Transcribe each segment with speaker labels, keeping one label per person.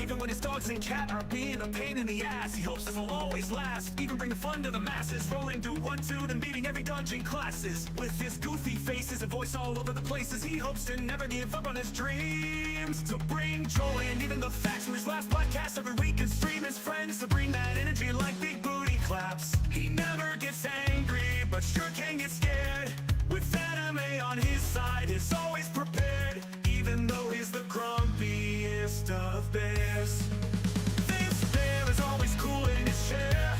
Speaker 1: Even when his dogs and cat are being a pain in the ass, he hopes this will always last. Even bring the fun to the masses, rolling through 1-2, then beating every dungeon classes. With his goofy faces and voice all over the places, he hopes to never give up on his dreams. To bring joy and even the facts from his last podcast every week and stream his friends. To bring that energy like big booty claps. He never gets angry, but sure can get scared. With anime on his side, is always prepared. Even though he's the grumpiest of bears. This bear is always cool in his chair.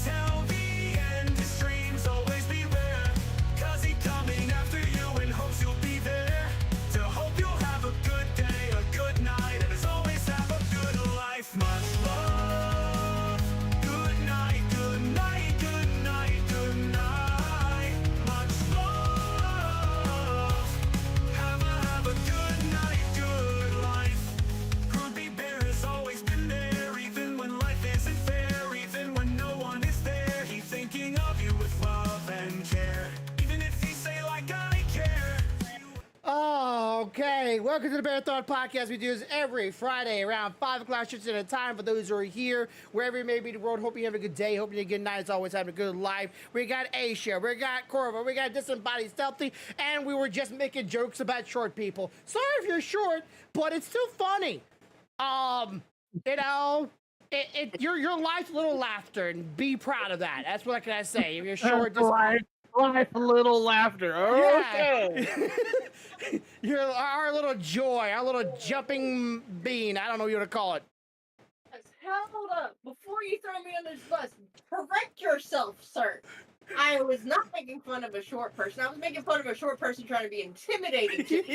Speaker 1: Till the end, his dreams always be rare. Cause he's coming after you and hopes you'll be there. To hope you'll have a good day, a good night, and as always have a good life. Much love. Good night, good night, good night, good night. Much love. Have a good night, good life. Grumpy Bear has always been there, even when life isn't fair, even when no one is there. He's thinking of you with love and care, even if he say like I care.
Speaker 2: Okay, welcome to the Bearthoughts podcast. We do this every Friday around 5 o'clock shifts at a time. For those who are here, wherever you may be in the world, hope you have a good day, hope you have a good night, as always having a good life. We got Asia, we got Corva, we got Disembodied Stealthy, and we were just making jokes about short people. Sorry if you're short, but it's still funny. You know, your life's a little laughter, and be proud of that. That's what can I say. If you're short, just
Speaker 3: Life, a little laughter. Okay.
Speaker 2: yeah. You're our little joy, our little jumping bean. I don't know what you want to call it.
Speaker 4: Hold up. Before you throw me on this bus, correct yourself, sir. I was not making fun of a short person. I was making fun of a short person trying to be intimidating to me.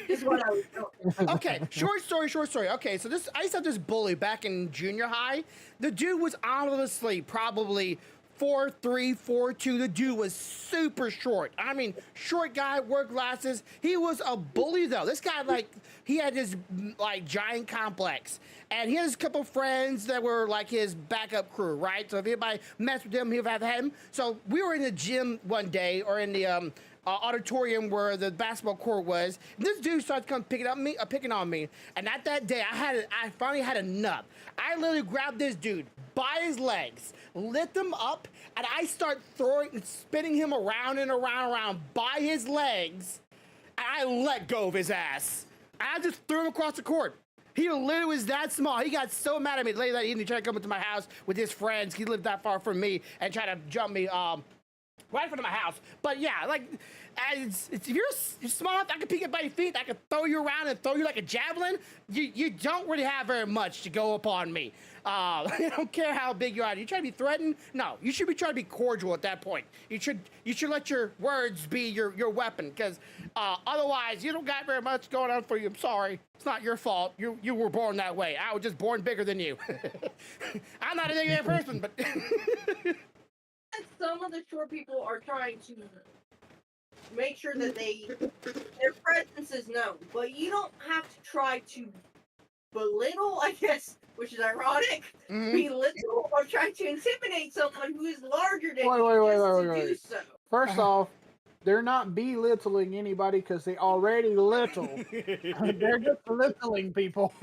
Speaker 4: Is what I was doing.
Speaker 2: Okay, short story. Okay, so I used to have this bully back in junior high. The dude was honestly probably 4'3", 4'2". The dude was super short. I mean, short guy, wore glasses. He was a bully though. This guy, like, he had this like giant complex, and he has a couple friends that were like his backup crew, right? So if anybody messed with him, he would have him. So we were in the gym one day, or in the auditorium where the basketball court was. And this dude started to come picking on me. And at that day, I finally had enough. I literally grabbed this dude by his legs, lift him up, and I start spinning him around and around by his legs. And I let go of his ass. I just threw him across the court. He literally was that small. He got so mad at me later that evening. He tried to come into my house with his friends. He lived that far from me and tried to jump me right in front of my house. But yeah, like, if you're small enough, I can pick up by your feet, I can throw you around and throw you like a javelin. You don't really have very much to go upon me. I don't care how big you are. You try to be threatened? No, you should be trying to be cordial at that point. You should let your words be your weapon, because otherwise you don't got very much going on for you. I'm sorry, it's not your fault. You were born that way. I was just born bigger than you. I'm not a big person, but.
Speaker 4: Some of the short people are trying to make sure that their presence is known, but you don't have to try to belittle, I guess, which is ironic, belittle or try to intimidate someone who is larger than you do so.
Speaker 3: First off, they're not belittling anybody because they already little. They're just littling people.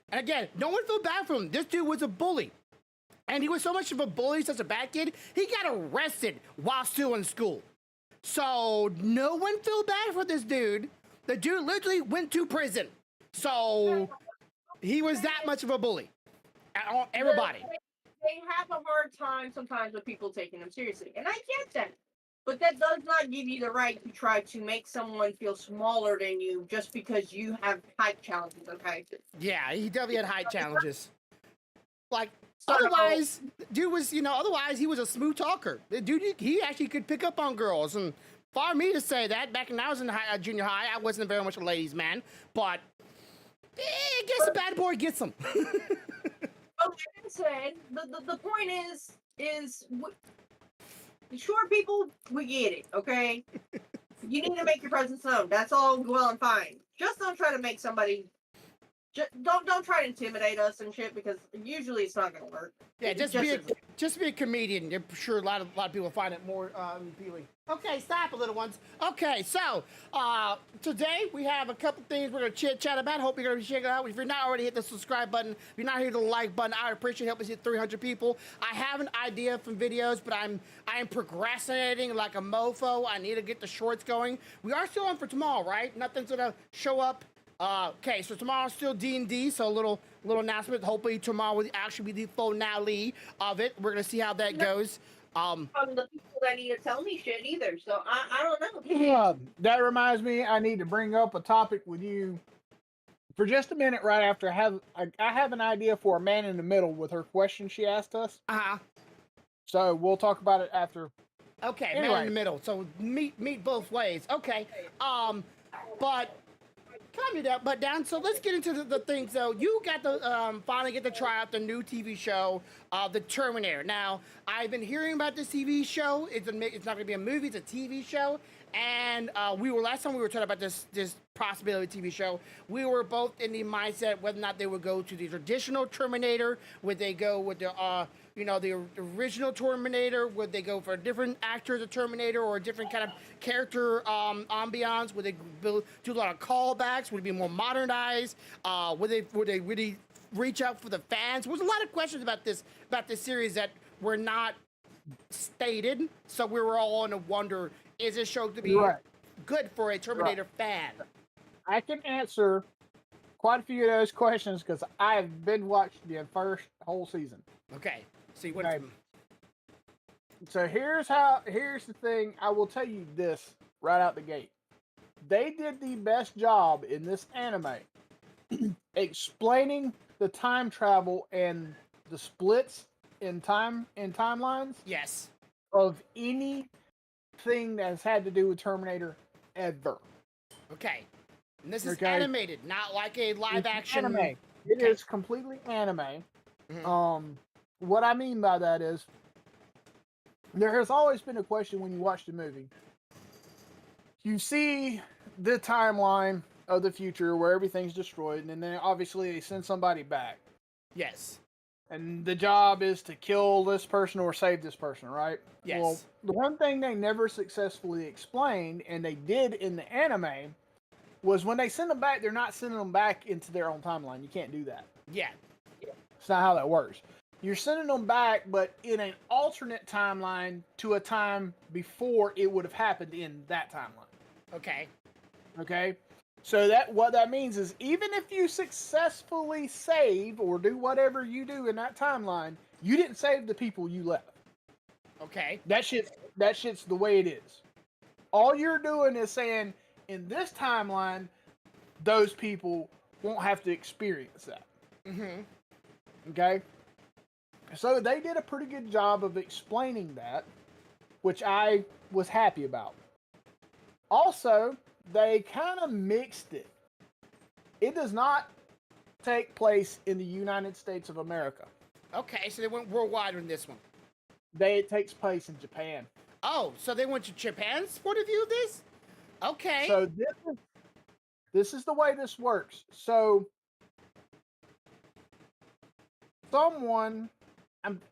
Speaker 2: And again, no one feel bad for him. This dude was a bully. And he was so much of a bully, such a bad kid, he got arrested while still in school. So no one feel bad for this dude. The dude literally went to prison. So he was that much of a bully. Everybody.
Speaker 4: They have a hard time sometimes with people taking them seriously. And I get that. But that does not give you the right to try to make someone feel smaller than you just because you have height challenges, okay?
Speaker 2: Yeah, he definitely had height challenges. Like, otherwise, dude was, otherwise he was a smooth talker. The dude, he actually could pick up on girls. And for me to say that, back when I was in junior high, I wasn't very much a ladies' man. But, I guess a bad boy gets them.
Speaker 4: Okay, said, the point is the short people, we get it, okay? You need to make your presence known. That's all well and fine. Just don't try to make somebody Don't try to intimidate us and shit because usually it's not gonna work.
Speaker 2: Yeah,
Speaker 4: It
Speaker 2: just be a comedian. I'm sure a lot of people find it more appealing. Okay, stop it, little ones. Okay, so today we have a couple things we're gonna chit chat about. Hope you're gonna check it out. If you're not already, hit the subscribe button. If you're not, hit the like button. I would appreciate help us hit 300 people. I have an idea from videos, but I am procrastinating like a mofo. I need to get the shorts going. We are still on for tomorrow, right? Nothing's gonna show up. Okay, so tomorrow's still D&D, so a little announcement. Hopefully tomorrow will actually be the finale of it. We're gonna see how that goes.
Speaker 4: From the people that need to tell me shit either, so I don't know.
Speaker 3: Yeah, that reminds me, I need to bring up a topic with you for just a minute. Right after I have an idea for a man in the middle with her question she asked us. So we'll talk about it after.
Speaker 2: Okay,
Speaker 3: Anyway.
Speaker 2: man in the middle. So meet both ways. Okay, but. Calm you down. So let's get into the things. So you got to finally get to try out the new TV show, The Terminator. Now I've been hearing about this TV show. It's not going to be a movie. It's a TV show. And last time we were talking about this possibility TV show, we were both in the mindset whether or not they would go to the traditional Terminator, would they go with the the original Terminator, would they go for a different actor as a Terminator or a different kind of character ambiance, would they do a lot of callbacks, would it be more modernized, would they really reach out for the fans? There was a lot of questions about this series that were not stated, so we were all in a wonder, is this show to be good for a Terminator fan?
Speaker 3: I can answer quite a few of those questions because I've been watching the first whole season.
Speaker 2: Okay, so you went
Speaker 3: Okay.
Speaker 2: from...
Speaker 3: So here's the thing. I will tell you this right out the gate. They did the best job in this anime explaining the time travel and the splits in timelines
Speaker 2: Yes.
Speaker 3: of anything that has had to do with Terminator ever.
Speaker 2: Okay. And this is
Speaker 3: Okay.
Speaker 2: animated, not like a live
Speaker 3: It's
Speaker 2: action.
Speaker 3: anime. It is completely anime.
Speaker 2: Mhm.
Speaker 3: What I mean by that is there has always been a question when you watch the movie. You see the timeline of the future where everything's destroyed, and then obviously they send somebody back.
Speaker 2: Yes.
Speaker 3: And the job is to kill this person or save this person, right?
Speaker 2: Yes.
Speaker 3: Well, the one thing they never successfully explained, and they did in the anime, was when they send them back, they're not sending them back into their own timeline. You can't do that.
Speaker 2: Yeah.
Speaker 3: It's not how that works. You're sending them back, but in an alternate timeline to a time before it would have happened in that timeline.
Speaker 2: Okay.
Speaker 3: Okay? So what that means is even if you successfully save or do whatever you do in that timeline, you didn't save the people you left.
Speaker 2: Okay.
Speaker 3: That shit's the way it is. All you're doing is saying, in this timeline, those people won't have to experience that.
Speaker 2: Mm-hmm.
Speaker 3: Okay? So they did a pretty good job of explaining that, which I was happy about. Also, they kind of mixed it. It does not take place in the United States of America.
Speaker 2: Okay, so they went worldwide in this one.
Speaker 3: It takes place in Japan.
Speaker 2: Oh, so they went to Japan's point of view of this? Okay.
Speaker 3: So this is the way this works. So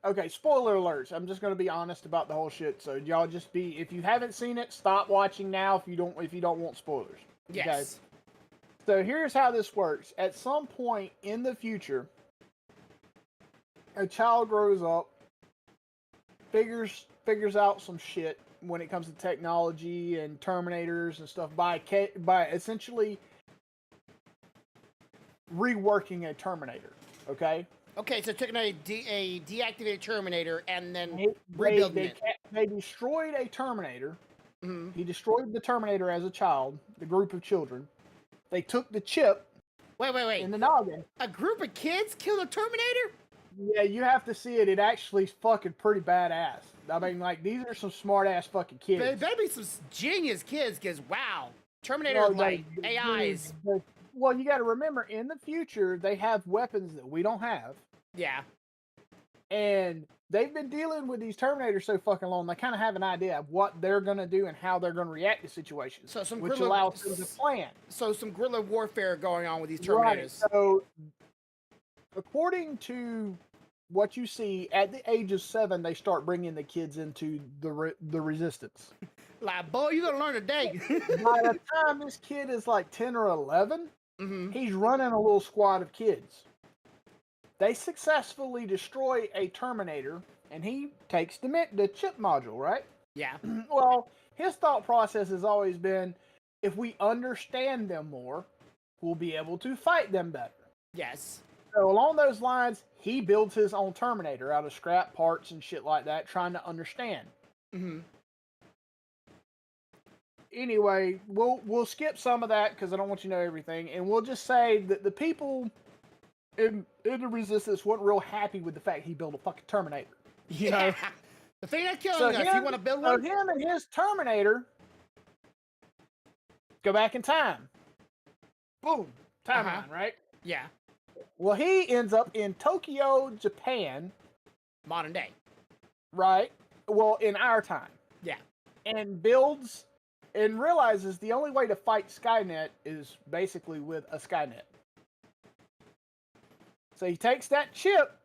Speaker 3: okay, spoiler alerts. I'm just gonna be honest about the whole shit. So y'all if you haven't seen it, stop watching now if you don't want spoilers.
Speaker 2: Yes.
Speaker 3: Okay? So here's how this works. At some point in the future, a child grows up, figures out some shit when it comes to technology and Terminators and stuff by essentially reworking a Terminator. Okay.
Speaker 2: Okay, so taking a deactivated Terminator and then
Speaker 3: They
Speaker 2: rebuilding it.
Speaker 3: They destroyed a Terminator.
Speaker 2: Mm-hmm.
Speaker 3: He destroyed the Terminator as a child, the group of children. They took the chip
Speaker 2: Wait.
Speaker 3: in the noggin.
Speaker 2: A group of kids killed a Terminator?
Speaker 3: Yeah, you have to see it. It actually's fucking pretty badass. I mean, like, these are some smart ass fucking kids.
Speaker 2: There better be some genius kids, because wow, Terminator AIs.
Speaker 3: Well, you got to remember, in the future, they have weapons that we don't have.
Speaker 2: Yeah.
Speaker 3: And they've been dealing with these Terminators so fucking long, they kind of have an idea of what they're going to do and how they're going to react to situations,
Speaker 2: So some
Speaker 3: which
Speaker 2: guerrilla,
Speaker 3: allows them to plan.
Speaker 2: so some guerrilla warfare going on with these
Speaker 3: Right.
Speaker 2: Terminators.
Speaker 3: So, according to what you see, at the age of 7, they start bringing the kids into the resistance.
Speaker 2: Like, boy, you gonna learn today.
Speaker 3: By the time this kid is like 10 or 11, he's running a little squad of kids. They successfully destroy a Terminator, and he takes the chip module, right?
Speaker 2: Yeah.
Speaker 3: Well, his thought process has always been, if we understand them more, we'll be able to fight them better.
Speaker 2: Yes.
Speaker 3: So along those lines, he builds his own Terminator out of scrap parts and shit like that, trying to understand. Anyway, we'll skip some of that because I don't want you to know everything, and we'll just say that the people in the Resistance weren't real happy with the fact he built a fucking Terminator. You know?
Speaker 2: The thing that kills us, you want to build one?
Speaker 3: So him and his Terminator go back in time. Boom. Timeline, right?
Speaker 2: Yeah.
Speaker 3: Well, he ends up in Tokyo, Japan.
Speaker 2: Modern day.
Speaker 3: Right? Well, in our time.
Speaker 2: Yeah.
Speaker 3: And builds and realizes the only way to fight Skynet is basically with a Skynet. So he takes that chip,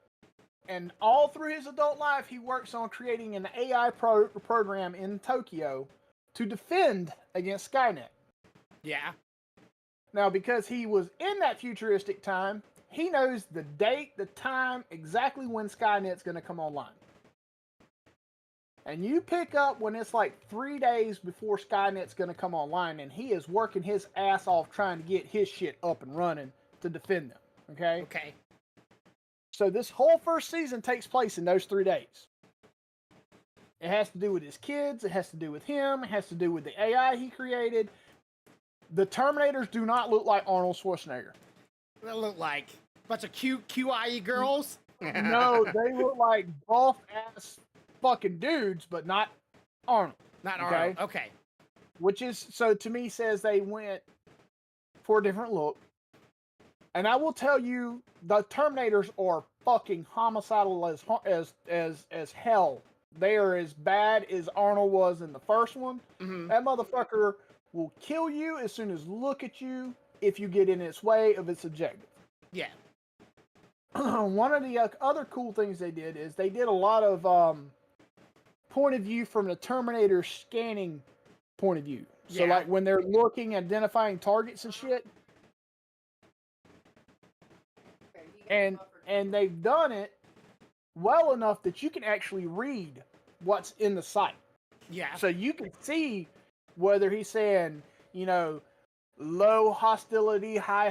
Speaker 3: and all through his adult life, he works on creating an AI program in Tokyo to defend against Skynet.
Speaker 2: Yeah.
Speaker 3: Now, because he was in that futuristic time, he knows the date, the time, exactly when Skynet's going to come online. And you pick up when it's like 3 days before Skynet's going to come online, and he is working his ass off trying to get his shit up and running to defend them. Okay?
Speaker 2: Okay.
Speaker 3: So this whole first season takes place in those 3 days. It has to do with his kids. It has to do with him. It has to do with the AI he created. The Terminators do not look like Arnold Schwarzenegger.
Speaker 2: They look like a bunch of cute QIE girls.
Speaker 3: No, they look like buff-ass fucking dudes, but not Arnold.
Speaker 2: Not Arnold. Okay.
Speaker 3: Which is, so to me, says they went for a different look. And I will tell you, the Terminators are fucking homicidal as hell. They are as bad as Arnold was in the first one. That motherfucker will kill you as soon as look at you if you get in its way of its objective.
Speaker 2: Yeah.
Speaker 3: One of the other cool things they did is they did a lot of point of view from the Terminator scanning point of view. So like when they're looking, identifying targets and shit. And they've done it well enough that you can actually read what's in the sight.
Speaker 2: Yeah.
Speaker 3: So you can see whether he's saying, you know, low hostility, high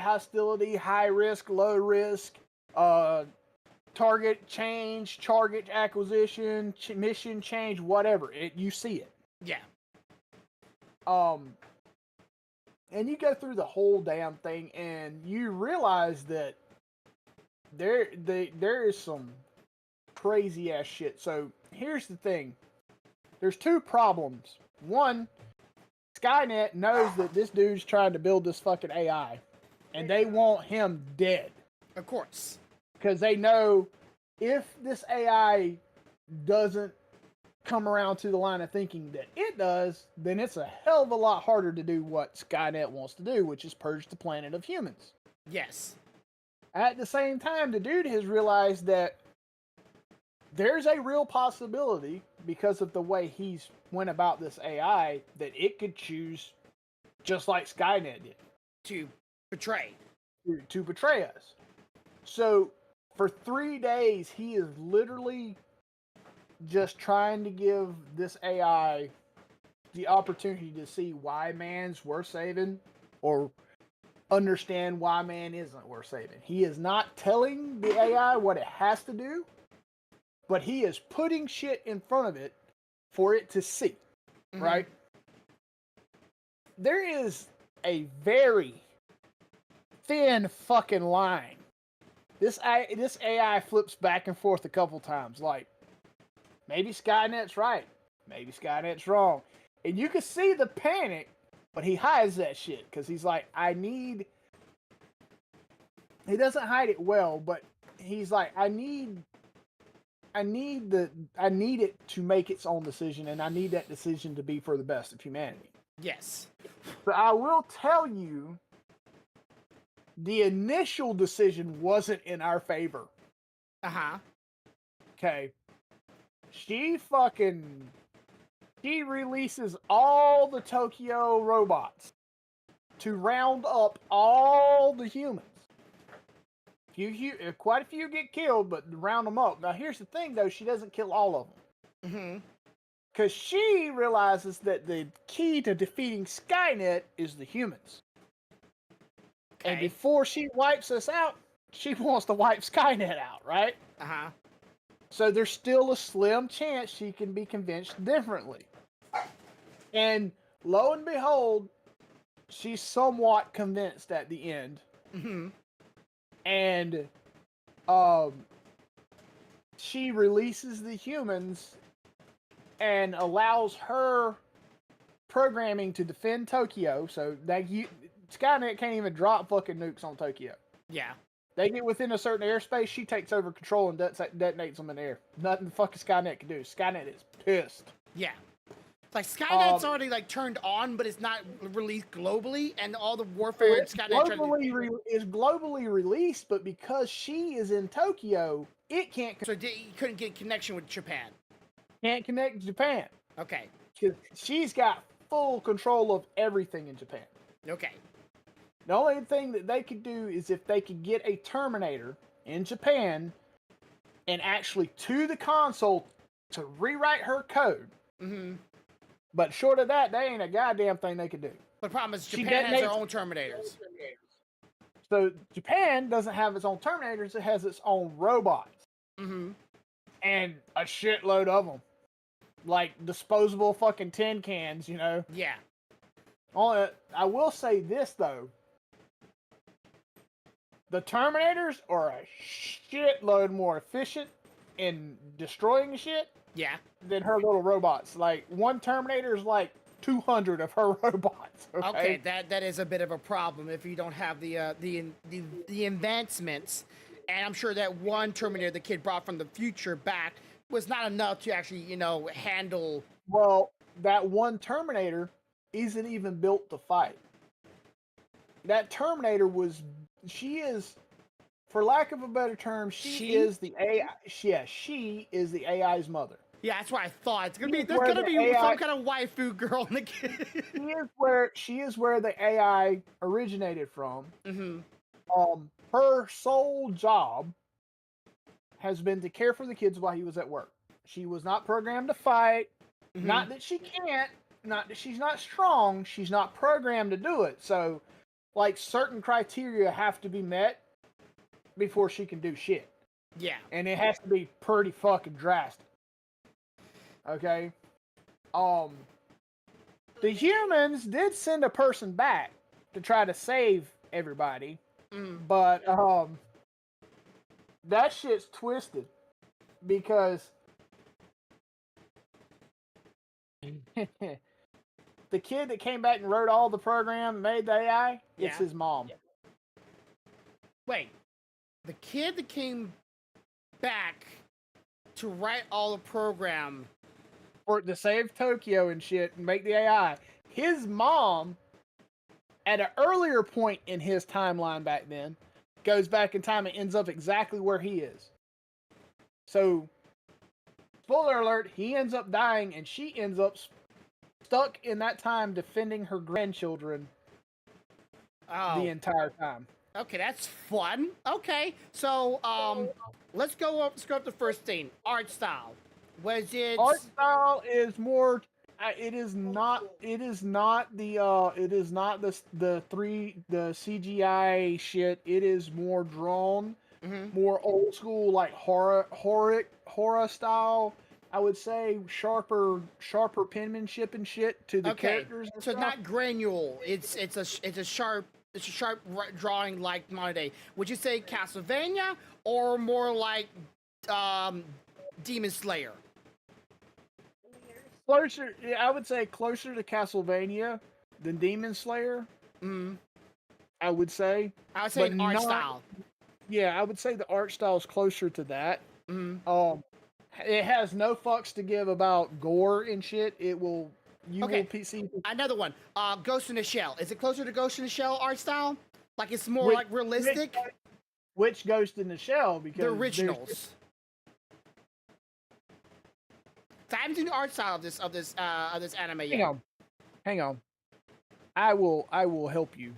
Speaker 3: risk, low risk, target change, target acquisition, mission change, whatever. You see it.
Speaker 2: Yeah.
Speaker 3: And you go through the whole damn thing, and you realize that there is some crazy ass shit. So here's the thing. There's two problems. One, Skynet knows that this dude's trying to build this fucking AI, and they want him dead.
Speaker 2: Of course.
Speaker 3: Because they know if this AI doesn't come around to the line of thinking that it does, then it's a hell of a lot harder to do what Skynet wants to do, which is purge the planet of humans.
Speaker 2: Yes.
Speaker 3: At the same time, the dude has realized that there's a real possibility, because of the way he's went about this AI, that it could choose just like Skynet did.
Speaker 2: To betray.
Speaker 3: To betray us. So, for 3 days, he is literally just trying to give this AI the opportunity to see why man's worth saving, or understand why man isn't worth saving. He is not telling the AI what it has to do, but he is putting shit in front of it for it to see, right? There is a very thin fucking line. This AI flips back and forth a couple times, like, maybe Skynet's right, maybe Skynet's wrong. And you can see the panic, but he hides that shit, because he's like, he doesn't hide it well, but he's like, I need need it to make its own decision, and I need that decision to be for the best of humanity.
Speaker 2: Yes.
Speaker 3: But I will tell you, the initial decision wasn't in our favor.
Speaker 2: Uh-huh.
Speaker 3: Okay. She releases all the Tokyo robots to round up all the humans. Quite a few get killed, but round them up. Now, here's the thing, though. She doesn't kill all of them.
Speaker 2: Mm-hmm.
Speaker 3: Because she realizes that the key to defeating Skynet is the humans.
Speaker 2: Okay.
Speaker 3: And before she wipes us out, she wants to wipe Skynet out, right?
Speaker 2: Uh-huh.
Speaker 3: So there's still a slim chance she can be convinced differently. And lo and behold, she's somewhat convinced at the end.
Speaker 2: Mm-hmm.
Speaker 3: And she releases the humans and allows her programming to defend Tokyo. So Skynet can't even drop fucking nukes on Tokyo.
Speaker 2: Yeah.
Speaker 3: They get within a certain airspace, she takes over control and detonates them in the air. Nothing the fucking Skynet can do. Skynet is pissed.
Speaker 2: Yeah. It's like Skynet's already like turned on, but it's not released globally, and all the warfare Skynet
Speaker 3: is globally released, but because she is in Tokyo, it can't.
Speaker 2: So you couldn't get connection with Japan.
Speaker 3: Can't connect to Japan.
Speaker 2: Okay.
Speaker 3: She's got full control of everything in Japan.
Speaker 2: Okay.
Speaker 3: The only thing that they could do is if they could get a Terminator in Japan and actually to the console to rewrite her code.
Speaker 2: Mm-hmm.
Speaker 3: But short of that, they ain't a goddamn thing they could do.
Speaker 2: The problem is Japan has their own Terminators.
Speaker 3: So Japan doesn't have its own Terminators, it has its own robots.
Speaker 2: Mm-hmm.
Speaker 3: And a shitload of them. Like disposable fucking tin cans, you know?
Speaker 2: Yeah.
Speaker 3: I will say this, though. The Terminators are a shitload more efficient in destroying shit.
Speaker 2: Yeah.
Speaker 3: Than her little robots. Like, one Terminator is like 200 of her robots.
Speaker 2: Okay, that is a bit of a problem if you don't have the advancements. And I'm sure that one Terminator the kid brought from the future back was not enough to actually, handle.
Speaker 3: Well, that one Terminator isn't even built to fight. That Terminator she is, for lack of a better term, she is the AI. Yeah, she is the AI's mother.
Speaker 2: Yeah, that's what I thought. There's gonna be some kind of waifu girl in the kid.
Speaker 3: She is where the AI originated from.
Speaker 2: Mm-hmm.
Speaker 3: Her sole job has been to care for the kids while he was at work. She was not programmed to fight. Mm-hmm. Not that she can't. Not that she's not strong. She's not programmed to do it. So, like, certain criteria have to be met before she can do shit.
Speaker 2: Yeah.
Speaker 3: And it has to be pretty fucking drastic. Okay? The humans did send a person back to try to save everybody. But, that shit's twisted. Because the kid that came back and wrote all the program, made the AI, it's his mom.
Speaker 2: Yeah. Wait. The kid that came back to write all the program
Speaker 3: or to save Tokyo and shit and make the AI, his mom, at an earlier point in his timeline back then, goes back in time and ends up exactly where he is. So, spoiler alert, he ends up dying and she ends up stuck in that time defending her grandchildren the entire time.
Speaker 2: Okay, that's fun. Okay, so let's go up the first thing. Art style. Was it?
Speaker 3: Art style is more. It is not the CGI shit. It is more drawn, more old school, like horror style. I would say sharper penmanship and shit to the characters.
Speaker 2: So not granule. It's a sharp drawing like modern day. Would you say Castlevania or more like Demon Slayer?
Speaker 3: Closer, I would say closer to Castlevania than Demon Slayer. I would say.
Speaker 2: I would say art style.
Speaker 3: Yeah, I would say the art style is closer to that. it has no fucks to give about gore and shit. It will. You
Speaker 2: Okay.
Speaker 3: will PC.
Speaker 2: Another one. Ghost in the Shell. Is it closer to Ghost in the Shell art style? Like it's more
Speaker 3: Which-
Speaker 2: like realistic?
Speaker 3: Which Ghost in the Shell? Because
Speaker 2: The originals. So I haven't seen the art style of this anime yet.
Speaker 3: Hang on. I will help you.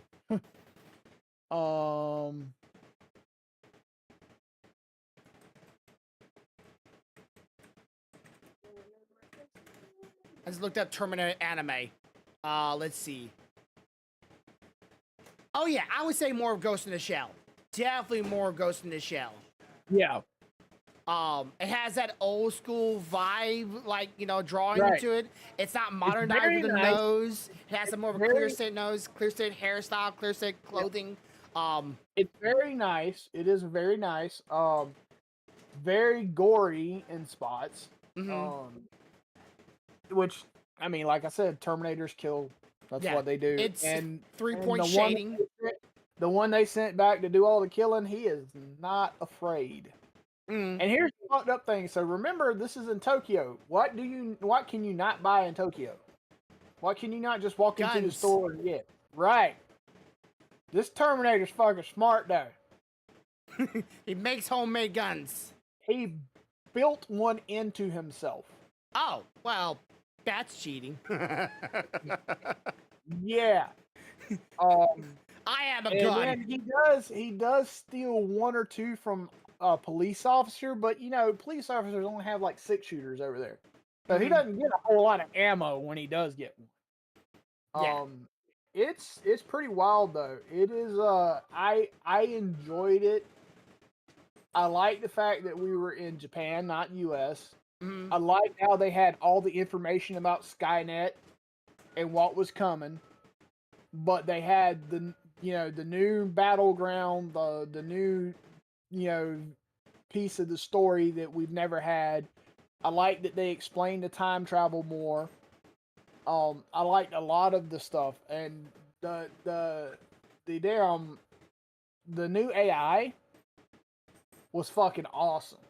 Speaker 2: I just looked up Terminator anime. Let's see. Oh yeah, I would say more of Ghost in the Shell. Definitely more of Ghost in the Shell.
Speaker 3: Yeah.
Speaker 2: It has that old school vibe, like, you know, drawing
Speaker 3: Right.
Speaker 2: into it. It's not modernized
Speaker 3: very
Speaker 2: with the
Speaker 3: nice.
Speaker 2: nose. It has a more of a
Speaker 3: very-
Speaker 2: clear set nose, clear set hairstyle, clear set clothing.
Speaker 3: It's very nice. It is very nice. Very gory in spots.
Speaker 2: Mhm.
Speaker 3: Which, I mean, like I said, Terminators kill. That's
Speaker 2: Yeah,
Speaker 3: what they do.
Speaker 2: it's
Speaker 3: and
Speaker 2: 3-point
Speaker 3: the
Speaker 2: shading.
Speaker 3: The one they sent back to do all the killing, he is not afraid.
Speaker 2: Mm.
Speaker 3: And here's the fucked up thing. So remember, this is in Tokyo. What can you not buy in Tokyo? What can you not just walk into the
Speaker 2: Guns.
Speaker 3: store and get? Right. This Terminator's fucking smart though.
Speaker 2: He makes homemade guns.
Speaker 3: He built one into himself.
Speaker 2: Oh, well, that's cheating.
Speaker 3: Yeah.
Speaker 2: I am a
Speaker 3: And
Speaker 2: gun.
Speaker 3: then he does steal one or two from a police officer, but you know, police officers only have like 6 shooters over there. So he
Speaker 2: Mhm.
Speaker 3: doesn't get a whole lot of ammo when he does get one.
Speaker 2: Yeah.
Speaker 3: It's pretty wild though. It is I enjoyed it. I like the fact that we were in Japan, not US.
Speaker 2: Mhm.
Speaker 3: I like how they had all the information about Skynet and what was coming, but they had the new battleground, the new piece of the story that we've never had. I like that they explained the time travel more. I liked a lot of the stuff, and the new AI was fucking awesome.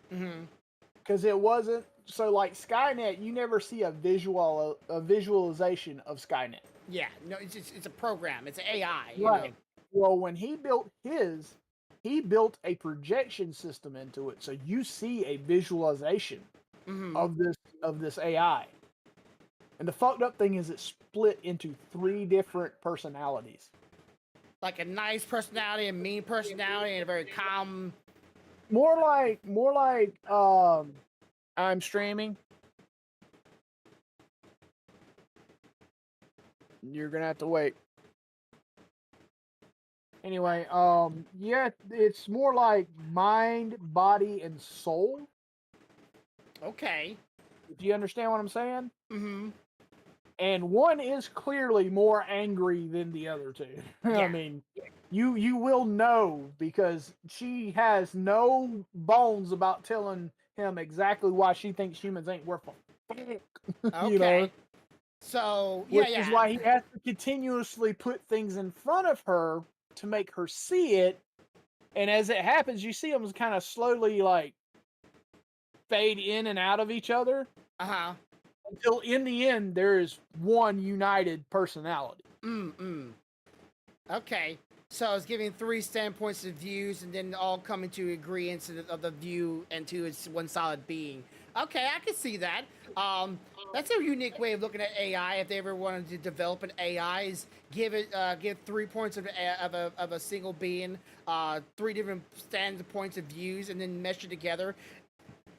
Speaker 2: Mhm.
Speaker 3: Because it wasn't so like Skynet. You never see a visualization of Skynet.
Speaker 2: Yeah, no, it's a program. It's an AI. You
Speaker 3: Right.
Speaker 2: know?
Speaker 3: Well, when he built his, he built a projection system into it, so you see a visualization
Speaker 2: Mhm.
Speaker 3: of this AI. And the fucked up thing is, it split into 3 different personalities.
Speaker 2: Like a nice personality, a mean personality, and a very calm.
Speaker 3: More like I'm streaming. You're gonna have to wait. Anyway, yeah, it's more like mind, body, and soul.
Speaker 2: Okay.
Speaker 3: Do you understand what I'm saying?
Speaker 2: Mm-hmm.
Speaker 3: And one is clearly more angry than the other two.
Speaker 2: Yeah.
Speaker 3: I mean, you will know because she has no bones about telling him exactly why she thinks humans ain't worth a fuck.
Speaker 2: Okay.
Speaker 3: You know?
Speaker 2: So
Speaker 3: Which
Speaker 2: yeah.
Speaker 3: is why he has to continuously put things in front of her to make her see it. And as it happens, you see them kind of slowly like fade in and out of each other.
Speaker 2: Uh-huh.
Speaker 3: Until in the end, there is one united personality.
Speaker 2: Okay. So I was giving 3 standpoints of views, and then all coming to agreement of the view into its one solid being. Okay, I can see that. That's a unique way of looking at AI. If they ever wanted to develop an AI, is give 3 points of a single being, 3 different standpoints of views, and then mesh it together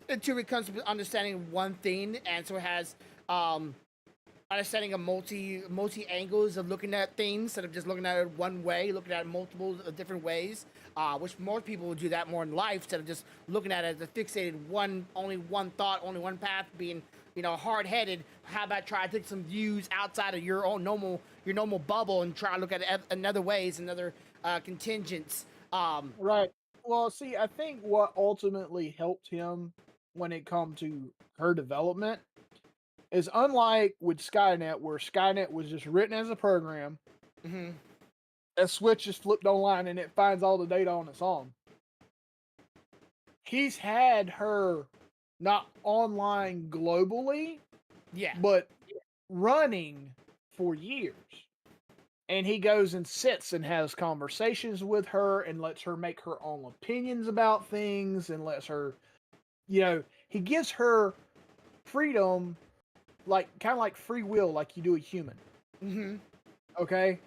Speaker 2: until it comes to understanding one thing. And so it has understanding of multi angles of looking at things instead of just looking at it one way, looking at it multiple different ways, which most people would do that more in life instead of just looking at it as a fixated only one thought, only one path, being hard-headed. How about try to take some views outside of your own normal bubble and try to look at it another ways, another contingents.
Speaker 3: Right. Well, see, I think what ultimately helped him when it come to her development is unlike with Skynet, where Skynet was just written as a program.
Speaker 2: Mm-hmm.
Speaker 3: A switch is flipped online and it finds all the data on its own. He's had her not online globally,
Speaker 2: Yeah.
Speaker 3: but running for years. And he goes and sits and has conversations with her and lets her make her own opinions about things and lets her, he gives her freedom, like kind of like free will, like you do a human.
Speaker 2: Mm-hmm.
Speaker 3: Okay.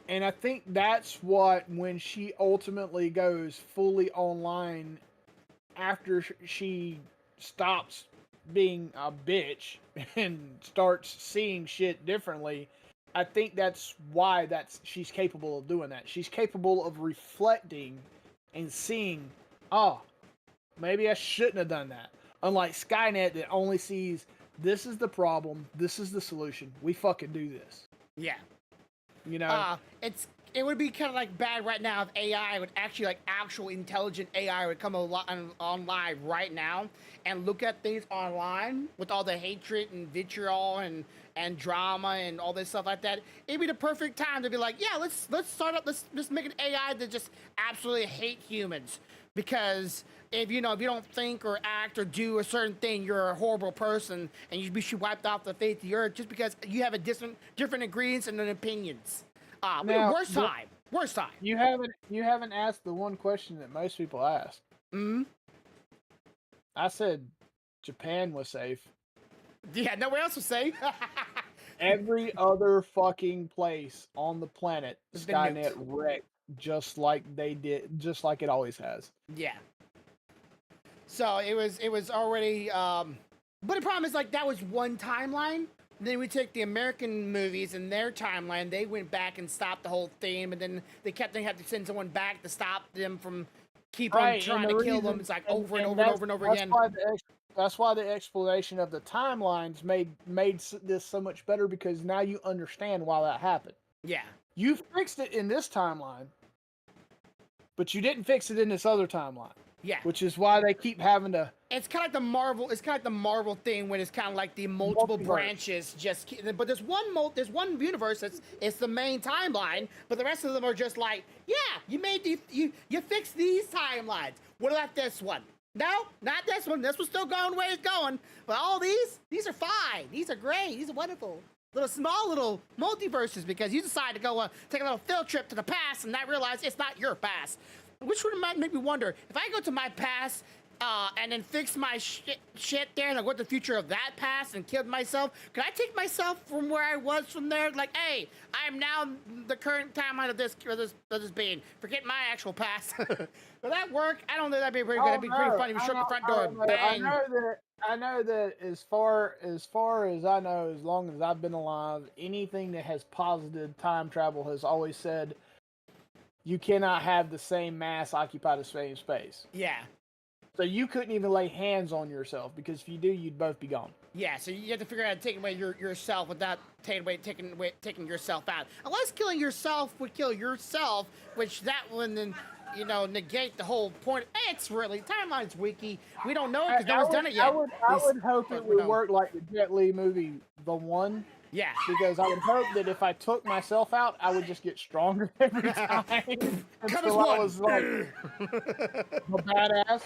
Speaker 3: And I think that's what, when she ultimately goes fully online after she stops being a bitch and starts seeing shit differently, I think that's why she's capable of doing that. She's capable of reflecting and seeing, oh, maybe I shouldn't have done that. Unlike Skynet that only sees, this is the problem, this is the solution, we fucking do this.
Speaker 2: Yeah.
Speaker 3: You know?
Speaker 2: It would be kind of like bad right now if AI would actually, like, actual intelligent AI would come on live right now and look at things online with all the hatred and vitriol and drama and all this stuff like that. It'd be the perfect time to be like, yeah, let's let's make an AI that just absolutely hate humans, because if you don't think or act or do a certain thing, you're a horrible person and you should be wiped off the face of the earth just because you have a different ingredients and opinions.
Speaker 3: Now,
Speaker 2: worst time. Worst time.
Speaker 3: You haven't asked the one question that most people ask.
Speaker 2: Hmm.
Speaker 3: I said Japan was safe.
Speaker 2: Yeah, nowhere else was safe.
Speaker 3: Every other fucking place on the planet,
Speaker 2: It's been
Speaker 3: Skynet
Speaker 2: nuked.
Speaker 3: wrecked just like they did, just like it always has.
Speaker 2: Yeah. So it was already. But the problem is, like, that was one timeline. Then we take the American movies and their timeline. They went back and stopped the whole thing, and then they had to send someone back to stop them from on trying to kill them. It's like over and over again.
Speaker 3: That's why the explanation of the timelines made this so much better, because now you understand why that happened.
Speaker 2: Yeah.
Speaker 3: You fixed it in this timeline, but you didn't fix it in this other timeline.
Speaker 2: Yeah.
Speaker 3: Which is why they keep having to.
Speaker 2: It's kind of like the Marvel. It's kind of like the Marvel thing when it's kind of like the multiple
Speaker 3: Multiverse.
Speaker 2: branches. But there's one universe it's the main timeline, but the rest of them are just like, yeah, you made these, you fixed these timelines. What about this one? No, not this one. This one's still going where it's going. But all these are fine. These are great. These are wonderful. Small little multiverses, because you decide to go take a little field trip to the past and not realize it's not your past. Which would make me wonder, if I go to my past and then fix my shit there and I go to the future of that past and kill myself, could I take myself from where I was from there? Like, hey, I am now the current timeline of this being. Forget my actual past. Will that work? I don't know. That'd be pretty good. That'd be pretty funny. We shut the front door. Bang.
Speaker 3: I know that as far as I know, as long as I've been alive, anything that has posited time travel has always said you cannot have the same mass occupy the same space.
Speaker 2: Yeah.
Speaker 3: So you couldn't even lay hands on yourself, because if you do, you'd both be gone.
Speaker 2: Yeah, so you have to figure out how to take away yourself without taking yourself out. Unless killing yourself would kill yourself, which that would then, negate the whole point. It's really timeline's wiki. We don't know it because no one's done it yet.
Speaker 3: I would hope it would work like the Jet Li movie, The One.
Speaker 2: Yeah.
Speaker 3: Because I would hope that if I took myself out, I would just get stronger every time.
Speaker 2: Come
Speaker 3: I was like a badass.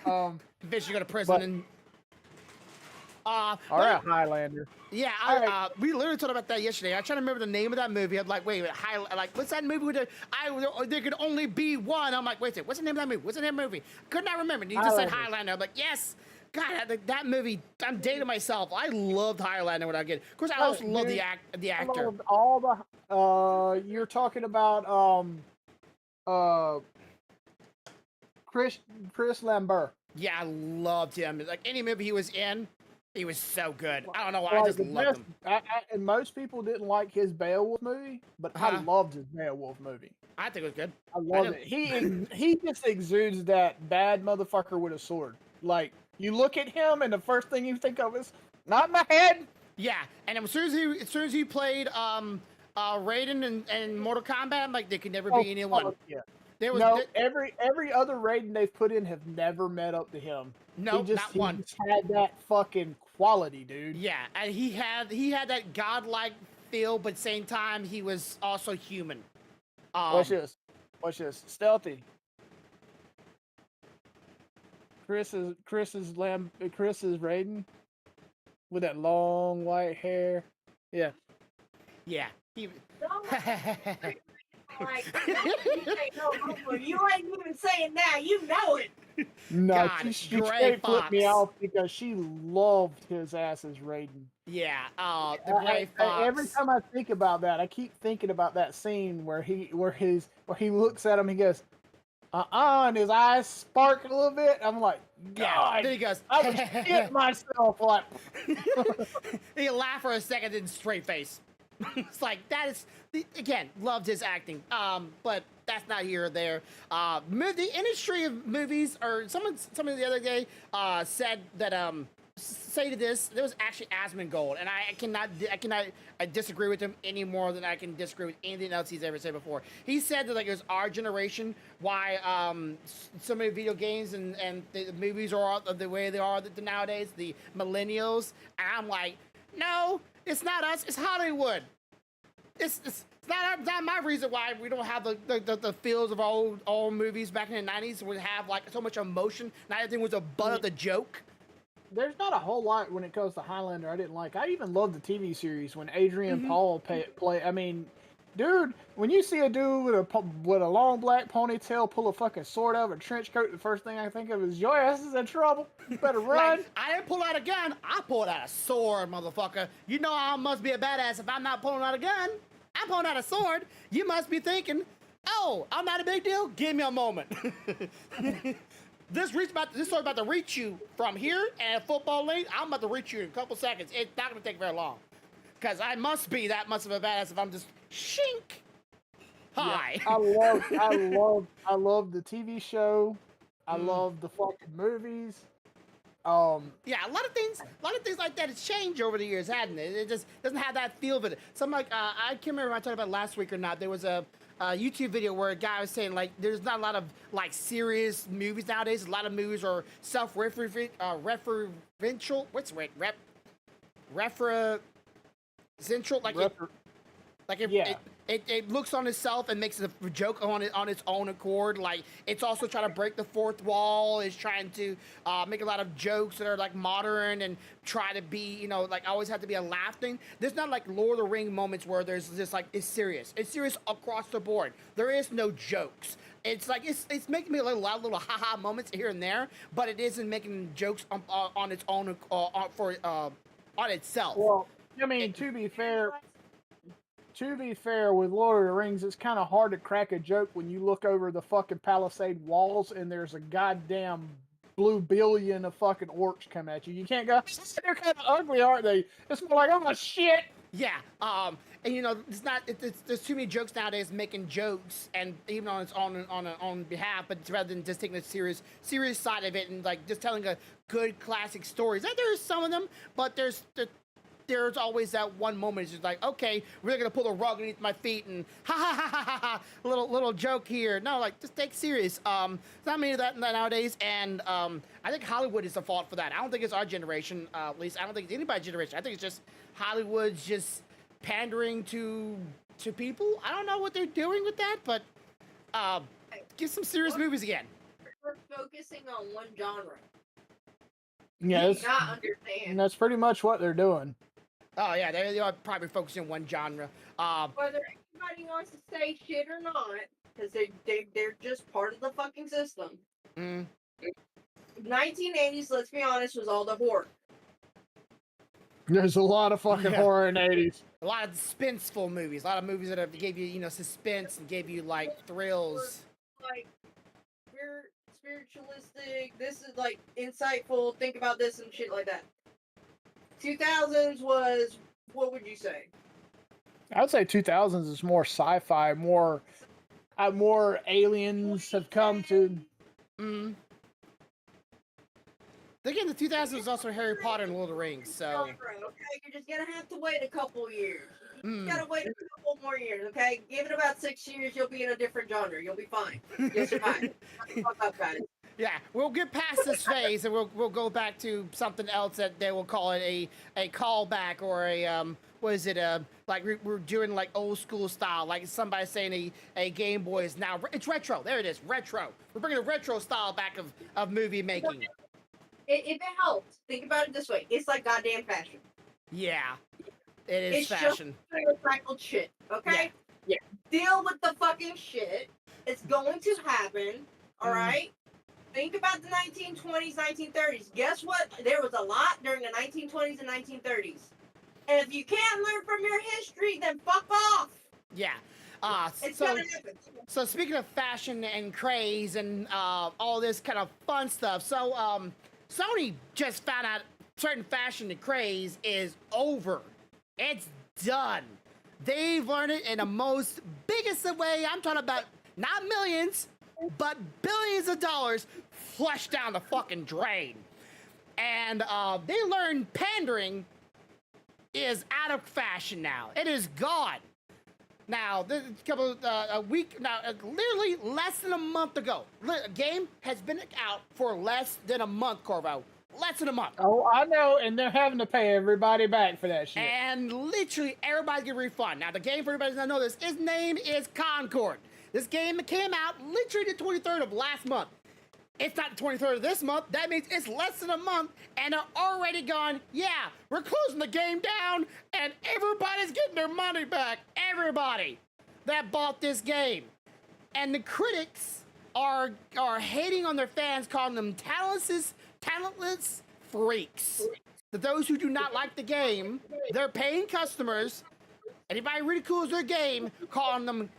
Speaker 2: Bitch, you go to prison and.
Speaker 3: All right, Highlander.
Speaker 2: Yeah, we literally talked about that yesterday. I tried to remember the name of that movie. I'm like, wait, what's that movie with there could only be one? I'm like, wait, what's the name of that movie? What's the name of the movie? Could not remember. You just said Highlander. I'm like, yes. God, that movie, I'm dating myself. I loved Highlander when I get. Of course, I also love the actor.
Speaker 3: I loved all the. You're talking about Chris Lambert.
Speaker 2: Yeah, I loved him. Like, any movie he was in, he was so good. I don't know why, I just loved him.
Speaker 3: And most people didn't like his Beowulf movie, but I loved his Beowulf movie.
Speaker 2: I think it was good.
Speaker 3: I loved it. He just exudes that bad motherfucker with a sword. Like, you look at him and the first thing you think of is, not my head.
Speaker 2: Yeah, and as soon as he played Raiden and Mortal Kombat, I'm like, there could never be anyone.
Speaker 3: Yeah.
Speaker 2: Every
Speaker 3: other Raiden they've put in have never met up to him.
Speaker 2: No, not one.
Speaker 3: He just had that fucking quality, dude.
Speaker 2: Yeah, and he had that godlike feel, but at the same time he was also human.
Speaker 3: Watch this. Stealthy. Chris's Raiden with that long white hair. Yeah.
Speaker 2: Yeah. He,
Speaker 4: Like, you ain't no homo. You ain't even saying that. You know it.
Speaker 3: No,
Speaker 2: God,
Speaker 3: she
Speaker 2: Gray
Speaker 3: straight flipped me
Speaker 2: Fox.
Speaker 3: off because she loved his ass as Raiden.
Speaker 2: yeah. The Gray Fox.
Speaker 3: Every time I think about that, I keep thinking about that scene where he looks at him, he goes, and his eyes spark a little bit. I'm like,
Speaker 2: Yeah.
Speaker 3: God,
Speaker 2: Then he goes.
Speaker 3: I would shit myself. Like,
Speaker 2: He laughed for a second, then straight face. It's like that is again loved his acting. But that's not here or there. The industry of movies, or someone the other day said that say to this, there was actually Asmongold, and I cannot disagree with him any more than I can disagree with anything else he's ever said before. He said that like it was our generation why so many video games and the movies are the way they are nowadays, the millennials, and I'm like, no, it's not us, it's Hollywood. It's not my reason why we don't have the feels of old movies back in the 90s. We have like so much emotion. Not everything was a butt of the joke.
Speaker 3: there's not a whole lot when it comes to Highlander I didn't like. I even loved the TV series when Adrian Paul play. I mean, dude, when you see a dude with a long black ponytail pull a fucking sword out of a trench coat, the first thing I think of is your ass is in trouble. You better run.
Speaker 2: Like, I didn't pull out a gun. I pulled out a sword, motherfucker. You know I must be a badass if I'm not pulling out a gun. I'm pulling out a sword. You must be thinking, oh, I'm not a big deal. Give me a moment. This sword's about to reach you from here and football length. I'm about to reach you in a couple seconds. It's not going to take very long. Because I must be that much of a badass if I'm just shink. Hi.
Speaker 3: Yeah, I love the TV show. I love the fucking movies.
Speaker 2: Yeah, a lot of things like that has changed over the years, hasn't it? It just doesn't have that feel of it. Some like I can't remember if I talked about it last week or not. There was a YouTube video where a guy was saying like there's not a lot of like serious movies nowadays. A lot of movies are referential. What's the word? Referential. Like it looks on itself and makes a joke on its own accord. Like it's also trying to break the fourth wall. It's trying to make a lot of jokes that are like modern and try to be, like always have to be a laugh thing. There's not like Lord of the Ring moments where there's just like it's serious. It's serious across the board. There is no jokes. It's like it's making me a little haha moments here and there, but it isn't making jokes on its own on itself.
Speaker 3: Well, I mean, to be fair, with Lord of the Rings, it's kind of hard to crack a joke when you look over the fucking palisade walls and there's a goddamn blue billion of fucking orcs come at you. You can't go, they're kind of ugly, aren't they? It's more like, oh shit.
Speaker 2: Yeah, and it's not. There's too many jokes nowadays making jokes, and even on its own behalf. But rather than just taking the serious side of it and like just telling a good classic stories. There's some of them, but there's always that one moment. It's just like, okay, we're gonna pull the rug underneath my feet and ha ha ha ha ha, little joke here. No, like just take it serious. There's not many of that nowadays, and I think Hollywood is the fault for that. I don't think it's our generation, at least. I don't think it's anybody's generation. I think it's just Hollywood's just pandering to people. I don't know what they're doing with that, but get some serious movies again.
Speaker 4: We're focusing on one genre.
Speaker 3: Yeah,
Speaker 4: Not understand.
Speaker 3: that's pretty much what they're doing.
Speaker 2: Oh yeah, they are probably focusing on one genre.
Speaker 4: Whether anybody wants to say shit or not, because they're just part of the fucking system. 1980s, let's be honest, was all the horror.
Speaker 3: There's a lot of fucking horror in the 80s.
Speaker 2: A lot of suspenseful movies. A lot of movies that gave you, suspense and gave you like thrills.
Speaker 4: Like spiritualistic. This is like insightful. Think about this and shit like that. 2000s was, what would you say?
Speaker 3: I would say 2000s is more sci-fi, more aliens have come to.
Speaker 2: Again, the 2000s was also Harry Potter and Lord of the Rings, so.
Speaker 4: Okay, you're just gonna have to wait a couple years. You gotta wait a couple more years, okay? Give it about 6 years, you'll be in a different genre. You'll be fine. You'll survive. Shut the fuck up, guys.
Speaker 2: Yeah, we'll get past this phase and we'll go back to something else that they will call it a callback or a what is it like we're doing like old school style, like somebody saying a Game Boy is now it's retro. There it is, retro. We're bringing a retro style back of movie making.
Speaker 4: If it helps, think about it this way: it's like goddamn fashion.
Speaker 2: Yeah, it is
Speaker 4: It's
Speaker 2: fashion.
Speaker 4: just recycled shit. Okay. Yeah. Deal with the fucking shit. It's going to happen. All right. Think about the 1920s, 1930s. Guess what? There was a lot during the 1920s and 1930s. And if you can't learn from your history, then fuck off.
Speaker 2: Yeah.
Speaker 4: It's
Speaker 2: So
Speaker 4: gonna happen.
Speaker 2: so speaking of fashion and craze and all this kind of fun stuff, so Sony just found out certain fashion and craze is over. It's done. They've learned it in the most biggest of way. I'm talking about not millions, but billions of dollars flushed down the fucking drain. And they learned pandering is out of fashion now. It is gone. Now, this couple a week now, literally less than a month ago, a game has been out for less than a month, Corvo. Less than a month.
Speaker 3: Oh, I know, and they're having to pay everybody back for that shit.
Speaker 2: And literally everybody's getting a refund. Now, the game, for everybody who doesn't know this, its name is Concord. This game came out literally the 23rd of last month. It's not the 23rd of this month. That means it's less than a month, and they're already gone, yeah, we're closing the game down, and everybody's getting their money back. Everybody that bought this game. And the critics are hating on their fans, calling them talentless freaks. To those who do not like the game, they're paying customers. Anybody ridicules their game, calling them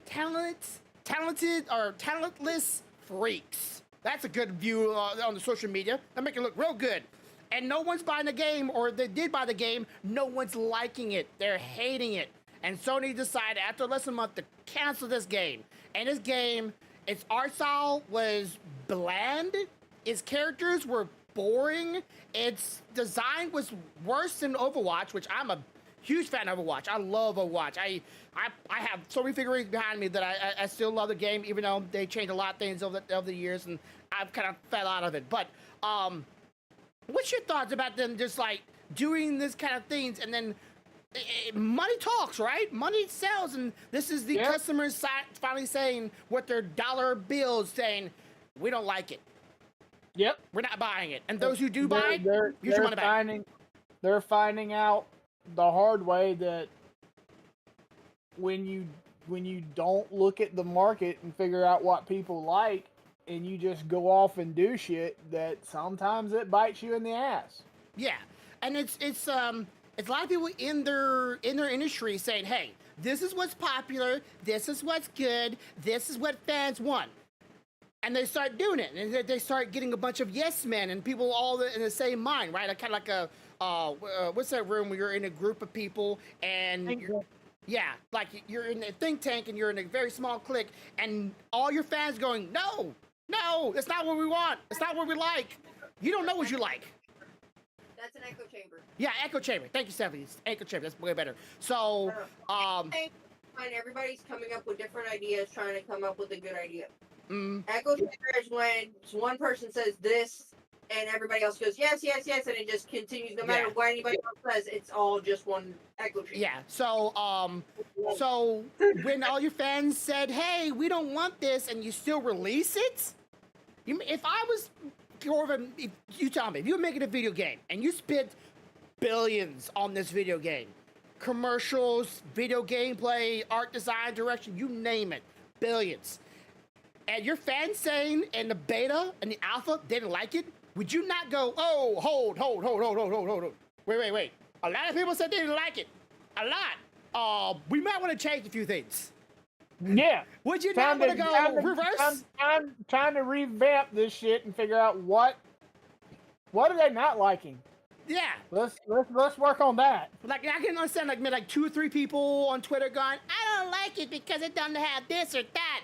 Speaker 2: talented or talentless freaks. That's a good view on the social media. That make it look real good. And no one's buying the game, or they did buy the game, no one's liking it. They're hating it. And Sony decided after less than a month to cancel this game. And this game, its art style was bland. Its characters were boring. Its design was worse than Overwatch, which I'm a huge fan of Overwatch. I love Overwatch. I have so many figurines behind me that I still love the game, even though they changed a lot of things over the years, and I've kind of fell out of it. But what's your thoughts about them just like doing this kind of things, and then money talks, right? Money sells, and this is the customers finally saying with their dollar bills saying, we don't like it.
Speaker 3: Yep.
Speaker 2: We're not buying it. And those who do buy it, use your money back.
Speaker 3: They're finding out the hard way that when you don't look at the market and figure out what people like, and you just go off and do shit, that sometimes it bites you in the ass.
Speaker 2: Yeah, and it's a lot of people in their industry saying, hey, this is what's popular, this is what's good, this is what fans want. And they start doing it, and they start getting a bunch of yes men and people all in the same mind, right? Kind of like a what's that room where you're in a group of people and like you're in a think tank and you're in a very small clique, and all your fans going, no, that's not what we want, it's not what we like. You don't know what you like.
Speaker 4: That's an echo chamber.
Speaker 2: Yeah, echo chamber. Thank you, Stephanie. Echo chamber. That's way better. So,
Speaker 4: everybody's coming up with different ideas, trying to come up with a good idea. Echo chamber is when one person says this, and everybody else goes yes, and it just continues. No matter what anybody else says, it's all just one echo chamber.
Speaker 2: Yeah. So, so when all your fans said, "Hey, we don't want this," and you still release it, if I was Corbin, if you tell me, if you were making a video game and you spent billions on this video game, commercials, video gameplay, art design, direction, you name it, billions, and your fans saying in the beta and the alpha they didn't like it, would you not go, oh, hold, wait. A lot of people said they didn't like it. A lot. We might want to change a few things.
Speaker 3: Yeah.
Speaker 2: Would you not want to go reverse?
Speaker 3: I'm trying to revamp this shit and figure out what are they not liking.
Speaker 2: Yeah.
Speaker 3: Let's work on that.
Speaker 2: Like I can understand like 2 or 3 people on Twitter going, I don't like it because it doesn't have this or that.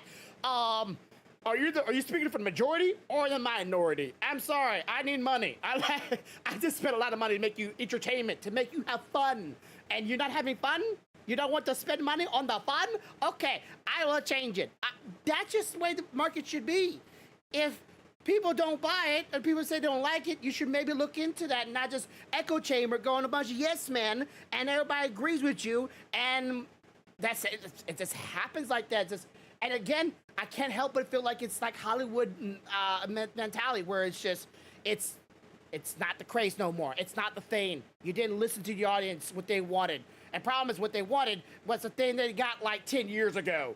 Speaker 2: Are you speaking for the majority or the minority? I'm sorry, I need money. I just spent a lot of money to make you entertainment, to make you have fun, and you're not having fun. You don't want to spend money on the fun? Okay, I will change it. That's just the way the market should be. If people don't buy it and people say they don't like it, you should maybe look into that and not just echo chamber going a bunch of yes men and everybody agrees with you and that's it. It just happens like that. And again, I can't help but feel like it's like Hollywood mentality where it's just it's not the craze no more. It's not the thing. You didn't listen to the audience what they wanted. And problem is what they wanted was the thing they got like 10 years ago.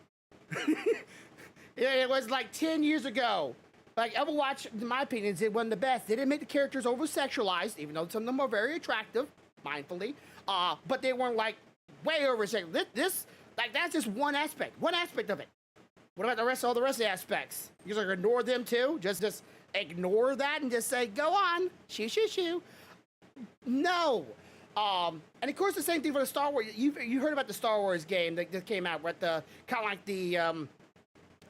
Speaker 2: It was like 10 years ago. Like Overwatch, in my opinion, it wasn't the best. They didn't make the characters over-sexualized, even though some of them are very attractive, mindfully. But they weren't like way over-sexualized. That's just one aspect of it. What about all the rest of the aspects? You just like ignore them too? Just ignore that and just say, go on, shoo. No. And of course the same thing for the Star Wars. You heard about the Star Wars game that came out with the kind of like the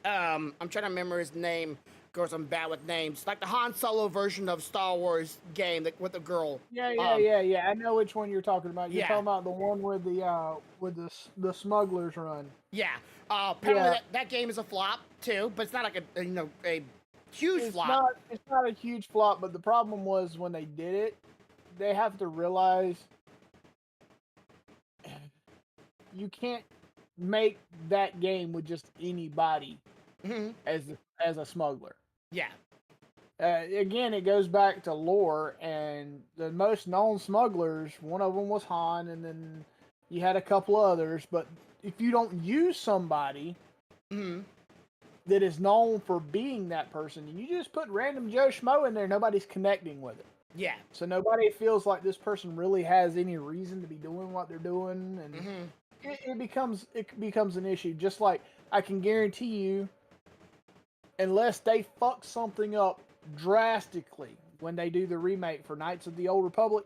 Speaker 2: I'm trying to remember his name. Of course, I'm bad with names. Like the Han Solo version of Star Wars game with the girl.
Speaker 3: Yeah. I know which one you're talking about. You're talking about the one with the smugglers run.
Speaker 2: Yeah. Apparently that game is a flop too, but it's not like a huge flop.
Speaker 3: It's not a huge flop, but the problem was when they did it, they have to realize you can't make that game with just anybody as a smuggler.
Speaker 2: Yeah.
Speaker 3: Again, it goes back to lore, and the most known smugglers, one of them was Han, and then you had a couple others. But if you don't use somebody that is known for being that person, and you just put random Joe Schmo in there, nobody's connecting with it.
Speaker 2: Yeah.
Speaker 3: So nobody feels like this person really has any reason to be doing what they're doing, and it becomes an issue. Just like I can guarantee you, unless they fuck something up drastically when they do the remake for Knights of the Old Republic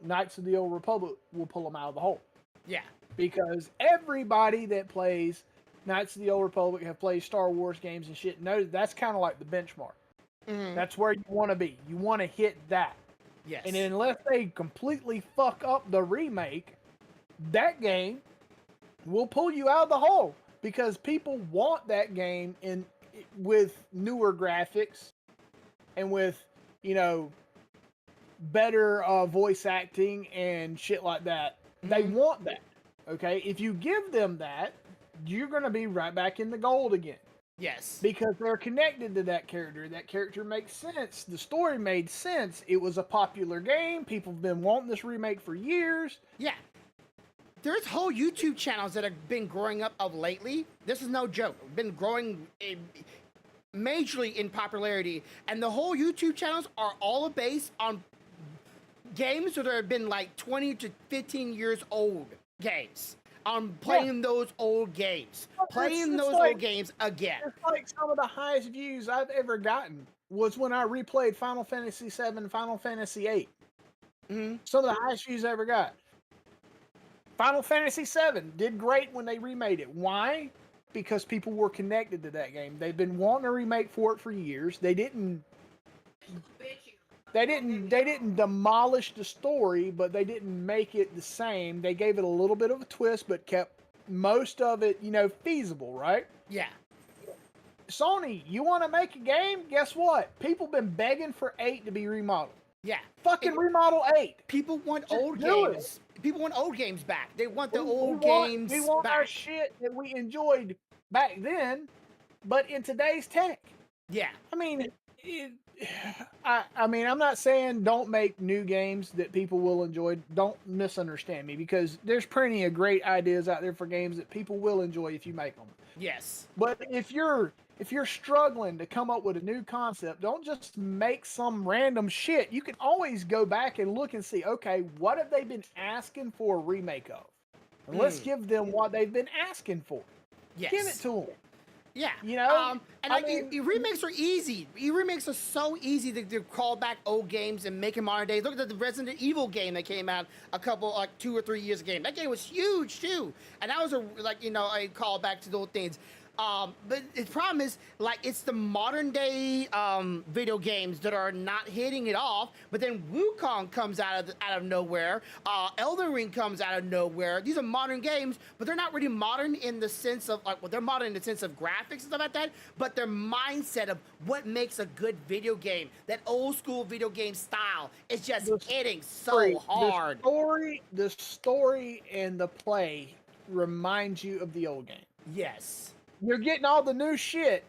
Speaker 3: will pull them out of the hole.
Speaker 2: Yeah.
Speaker 3: Because everybody that plays Knights of the Old Republic have played Star Wars games and shit. No, that's kind of like the benchmark. That's where you want to be. You want to hit that.
Speaker 2: Yes.
Speaker 3: And unless they completely fuck up the remake, that game will pull you out of the hole because people want that game with newer graphics and with, better voice acting and shit like that. They want that. Okay? If you give them that, you're going to be right back in the gold again.
Speaker 2: Yes.
Speaker 3: Because they're connected to that character. That character makes sense. The story made sense. It was a popular game. People have been wanting this remake for years.
Speaker 2: Yeah. There's whole YouTube channels that have been growing up of lately. This is no joke. Been growing majorly in popularity. And the whole YouTube channels are all based on games that have been like 20 to 15 years old games. Playing those old games. Playing those old games again.
Speaker 3: It's like some of the highest views I've ever gotten was when I replayed Final Fantasy VII and Final Fantasy VIII. Some of the highest views I ever got. Final Fantasy VII did great when they remade it. Why? Because people were connected to that game. They've been wanting a remake for it for years. They didn't demolish the story, but they didn't make it the same. They gave it a little bit of a twist, but kept most of it, feasible, right?
Speaker 2: Yeah.
Speaker 3: Sony, you want to make a game? Guess what? People been begging for 8 to be remodeled.
Speaker 2: Yeah.
Speaker 3: Fucking remodel 8.
Speaker 2: People want
Speaker 3: Just
Speaker 2: old
Speaker 3: do
Speaker 2: games. People want old games back. They want the old
Speaker 3: games
Speaker 2: games
Speaker 3: We want
Speaker 2: back.
Speaker 3: our shit that we enjoyed back then, but in today's tech.
Speaker 2: Yeah.
Speaker 3: I mean, I'm not saying don't make new games that people will enjoy. Don't misunderstand me, because there's plenty of great ideas out there for games that people will enjoy if you make them.
Speaker 2: Yes.
Speaker 3: But if you're struggling to come up with a new concept, don't just make some random shit. You can always go back and look and see, okay, what have they been asking for a remake of? And let's give them what they've been asking for.
Speaker 2: Yes.
Speaker 3: Give it to them.
Speaker 2: Yeah. Remakes are easy. Remakes are so easy to call back old games and make them modern days. Look at the Resident Evil game that came out 2 or 3 years ago. That game was huge too, and that was a callback to those things. But the problem is, like, it's the modern day video games that are not hitting it off. But then Wukong comes out of nowhere. Elden Ring comes out of nowhere. These are modern games, but they're not really modern in the sense of like, well, they're modern in the sense of graphics and stuff like that. But their mindset of what makes a good video game, that old school video game style, is just hitting so hard.
Speaker 3: The story and the play reminds you of the old game.
Speaker 2: Yes.
Speaker 3: You're getting all the new shit,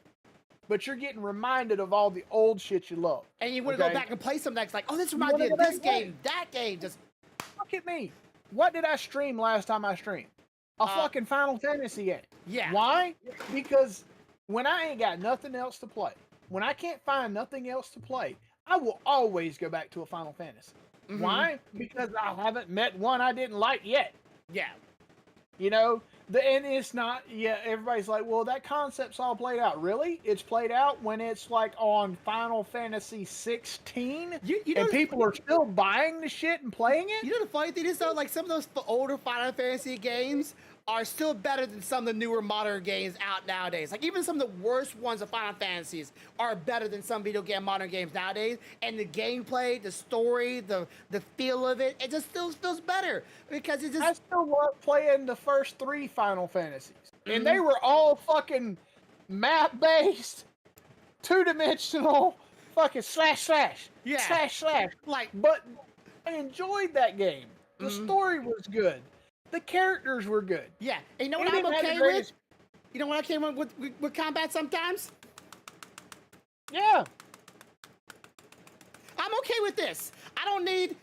Speaker 3: but you're getting reminded of all the old shit you love.
Speaker 2: And you want to go back and play something that's like, oh, this reminds me of this game, that game. Just
Speaker 3: look at me. What did I stream last time I streamed? A fucking Final Fantasy game.
Speaker 2: Yeah.
Speaker 3: Why? Because when I ain't got nothing else to play, when I can't find nothing else to play, I will always go back to a Final Fantasy.
Speaker 2: Mm-hmm.
Speaker 3: Why? Because I haven't met one I didn't like yet.
Speaker 2: Yeah.
Speaker 3: You know, and it's not, everybody's like, well, that concept's all played out. Really? It's played out when it's like on Final Fantasy 16 and people are still buying the shit and playing it?
Speaker 2: You know the funny thing is, though, like some of those older Final Fantasy games are still better than some of the newer modern games out nowadays. Like even some of the worst ones of Final Fantasies are better than some video game modern games nowadays. And the gameplay, the story, the feel of it just still feels better because it just.
Speaker 3: I still love playing the first 3 Final Fantasies, and they were all fucking map based, 2-dimensional, fucking slash.
Speaker 2: Like,
Speaker 3: but I enjoyed that game. The story was good. The characters were good.
Speaker 2: Yeah, and you know what I'm okay with? You know what I came up with combat sometimes?
Speaker 3: Yeah.
Speaker 2: I'm okay with this. I don't need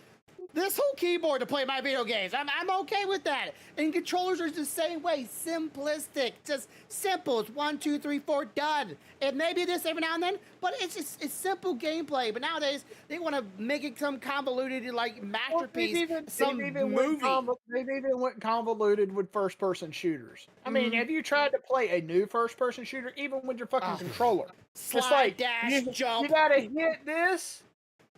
Speaker 2: this whole keyboard to play my video games. I'm okay with that. And controllers are the same way, simplistic, just simple. It's 1, 2, 3, 4, done. And maybe this every now and then, but it's simple gameplay. But nowadays they want to make it some convoluted like masterpiece, they've even went
Speaker 3: convoluted with first-person shooters. I mean, have you tried to play a new first-person shooter, even with your fucking controller?
Speaker 2: Slide, dash, jump.
Speaker 3: You gotta hit this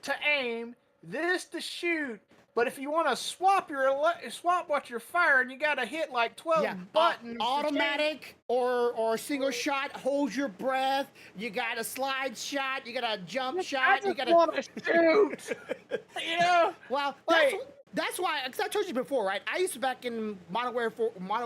Speaker 3: to aim, this to shoot. But if you want to swap what you're firing, you gotta hit like 12 buttons.
Speaker 2: Automatic or single shot. Hold your breath. You got a slide shot. You got a jump shot.
Speaker 3: You gotta want to shoot. You know.
Speaker 2: Well, that's why. Because I told you before, right? I used to back in Modern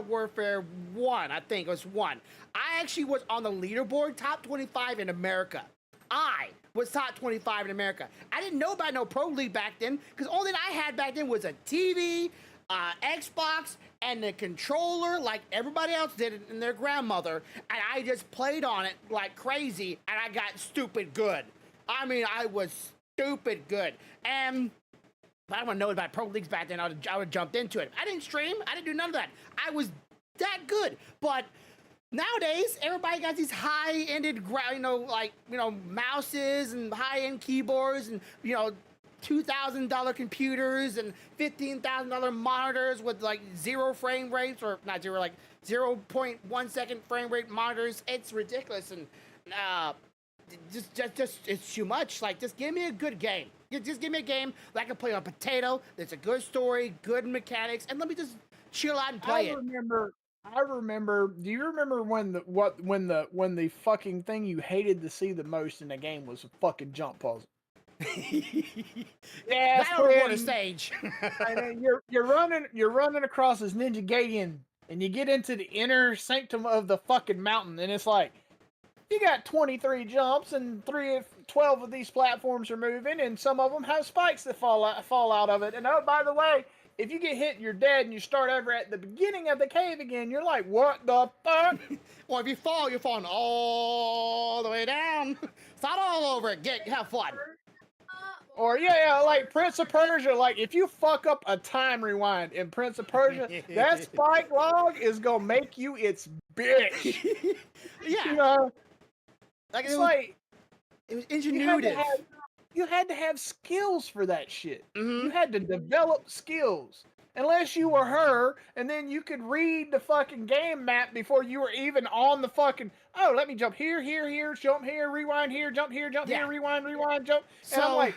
Speaker 2: Warfare 1. I think it was 1. I actually was on the leaderboard, top 25 in America. I was top 25 in America. I didn't know about no Pro League back then, because all that I had back then was a TV, Xbox, and the controller like everybody else did in their grandmother, and I just played on it like crazy, and I got stupid good. I mean, I was stupid good. And if I want to know about Pro Leagues back then, I would have jumped into it. I didn't stream. I didn't do none of that. I was that good. But nowadays, everybody got these high-ended, mouses and high-end keyboards and, $2,000 computers and $15,000 monitors with like 0 frame rates, or not 0, like 0.1 second frame rate monitors. It's ridiculous, and just it's too much. Like, just give me a good game. Just give me a game that I can play on a potato. That's a good story, good mechanics, and let me just chill out and play it.
Speaker 3: I remember. Do you remember when the fucking thing you hated to see the most in the game was a fucking jump puzzle?
Speaker 2: Yeah, that on the stage.
Speaker 3: And you're running across this Ninja Gaiden, and you get into the inner sanctum of the fucking mountain, and it's like you got 23 jumps, and 12 of these platforms are moving, and some of them have spikes that fall out of it. And oh, by the way, if you get hit and you're dead and you start over at the beginning of the cave again, you're like, what the fuck?
Speaker 2: Well, if you fall, you're falling all the way down. Start all over. Have fun.
Speaker 3: Or like Prince of Persia, like if you fuck up a time rewind in Prince of Persia, that spike log is gonna make you its bitch.
Speaker 2: Yeah.
Speaker 3: It
Speaker 2: was ingenuitive.
Speaker 3: You had to have skills for that shit.
Speaker 2: Mm-hmm.
Speaker 3: You had to develop skills. Unless you were her, and then you could read the fucking game map before you were even on the fucking, let me jump here, jump here, rewind here, jump here, here, rewind, jump. And I'm like,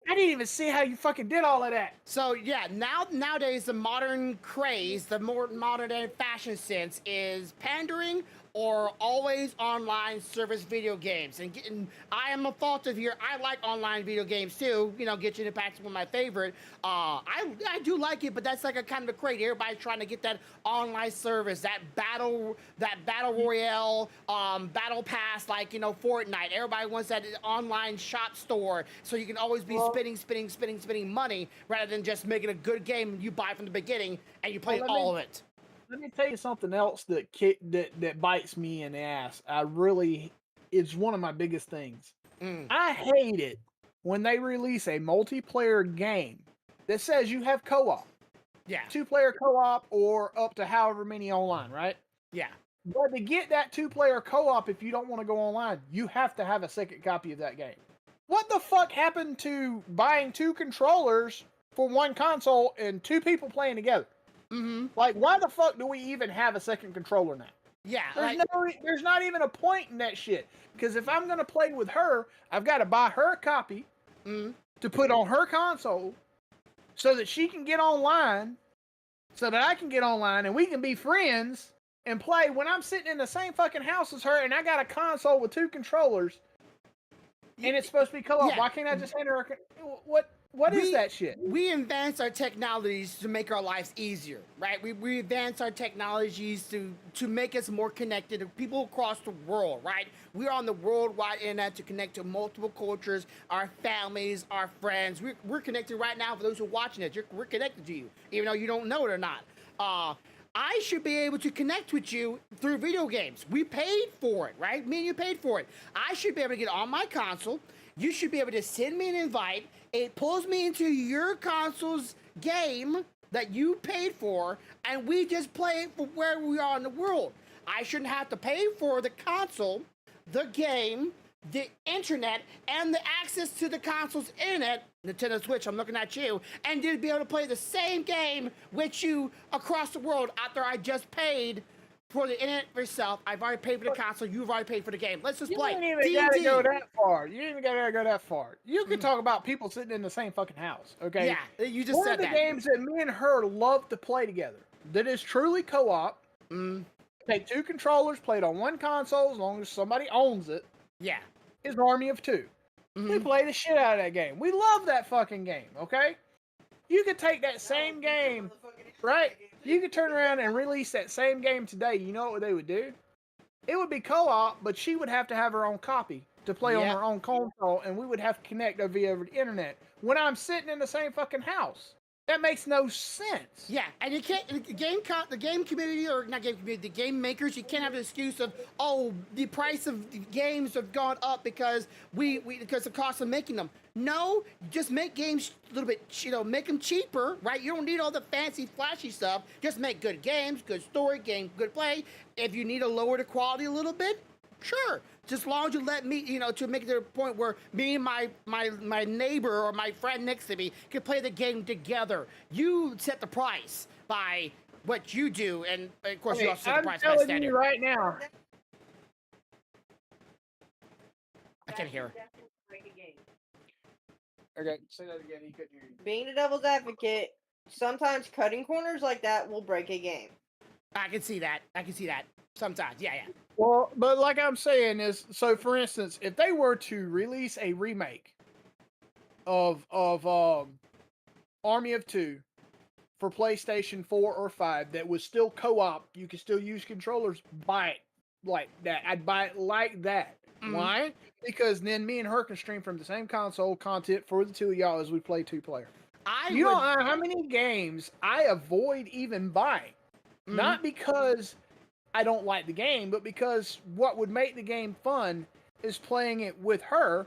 Speaker 3: I didn't even see how you fucking did all of that.
Speaker 2: So yeah, nowadays the modern craze, the more modern day fashion sense is pandering or always online service video games. And I am a fault of here. I like online video games too. You know, Genshin Impact's one of my favorite. I do like it, but that's like a kind of a crate. Everybody's trying to get that online service, that battle royale, battle pass, like, you know, Fortnite. Everybody wants that online shop store, so you can always be spending money rather than just making a good game you buy from the beginning and you play all of it.
Speaker 3: Let me tell you something else that bites me in the ass. It's one of my biggest things. I hate it when they release a multiplayer game that says you have co-op.
Speaker 2: Yeah.
Speaker 3: 2-player co-op or up to however many online, right?
Speaker 2: Yeah.
Speaker 3: But to get that 2-player co-op, if you don't want to go online, you have to have a second copy of that game. What the fuck happened to buying 2 controllers for 1 console and 2 people playing together? Like, why the fuck do we even have a second controller now?
Speaker 2: Yeah.
Speaker 3: There's not even a point in that shit. Because if I'm gonna play with her, I've got to buy her a copy to put on her console, so that she can get online, so that I can get online, and we can be friends and play when I'm sitting in the same fucking house as her, and I got a console with 2 controllers, and it's supposed to be co-op.
Speaker 2: Yeah.
Speaker 3: Why can't I just enter What is that shit?
Speaker 2: We advance our technologies to make our lives easier, right? We advance our technologies to make us more connected to people across the world, right? We're on the worldwide internet to connect to multiple cultures, our families, our friends. We're connected right now. For those who are watching it, we're connected to you, even though you don't know it or not. I should be able to connect with you through video games. We paid for it, right? Me and you paid for it. I should be able to get on my console. You should be able to send me an invite. It pulls me into your console's game that you paid for, and we just play it from where we are in the world. I shouldn't have to pay for the console, the game, the internet, and the access to the console's internet, Nintendo Switch, I'm looking at you, and to be able to play the same game with you across the world after I just paid for the internet yourself. I've already paid for the console. You've already paid for the game. Let's just play.
Speaker 3: You ain't even gotta go that far. You ain't even gotta go that far. You can talk about people sitting in the same fucking house, okay?
Speaker 2: Yeah, you just
Speaker 3: One
Speaker 2: said
Speaker 3: of the
Speaker 2: that.
Speaker 3: games that me and her love to play together, that is truly co-op. Take 2 controllers, play it on 1 console as long as somebody owns it.
Speaker 2: Yeah.
Speaker 3: Is Army of 2. We play the shit out of that game. We love that fucking game, okay? You could take that same game, right? You could turn around and release that same game today. You know what they would do? It would be co-op, but she would have to have her own copy to play on her own console, and we would have to connect via the internet. When I'm sitting in the same fucking house, that makes no sense.
Speaker 2: Yeah, and you can't, the game community, or not game community, the game makers, you can't have the excuse of, oh, the price of the games have gone up because because the cost of making them. No, just make games a little bit, make them cheaper, right? You don't need all the fancy, flashy stuff. Just make good games, good story, good play. If you need to lower the quality a little bit, sure. Just as long as you let me, to make it to the point where me and my neighbor or my friend next to me can play the game together. You set the price by what you do, and of course you also set the price by standard.
Speaker 3: I'm telling you right now.
Speaker 2: I can't hear.
Speaker 3: Okay, say that again. He couldn't hear you.
Speaker 4: Being a devil's advocate, sometimes cutting corners like that will break a game.
Speaker 2: I can see that. Sometimes, yeah.
Speaker 3: Well, but like I'm saying is, so for instance, if they were to release a remake of Army of 2 for PlayStation 4 or 5 that was still co-op, you could still use controllers, buy it like that. I'd buy it like that. Why? Because then me and her can stream from the same console content for the 2 of y'all as we play 2-player. You don't know how many games I avoid even buying. Not because I don't like the game, but because what would make the game fun is playing it with her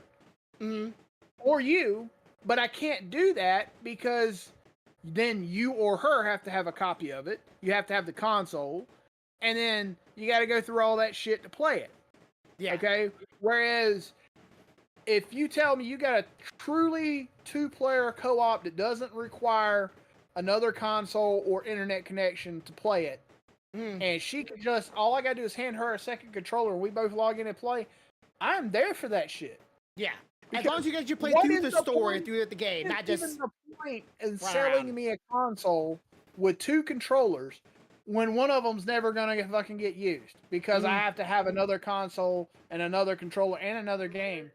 Speaker 3: or you, but I can't do that because then you or her have to have a copy of it. You have to have the console, and then you got to go through all that shit to play it.
Speaker 2: Yeah.
Speaker 3: Okay? Whereas if you tell me you got a truly 2-player co-op that doesn't require another console or internet connection to play it, and she can just, all I gotta do is hand her a second controller and we both log in and play, I'm there for that shit.
Speaker 2: Yeah.
Speaker 3: Because
Speaker 2: as long as you guys play through the story, through the game, not just
Speaker 3: the point in selling me a console with 2 controllers when one of them's never gonna fucking get used because I have to have another console and another controller and another game.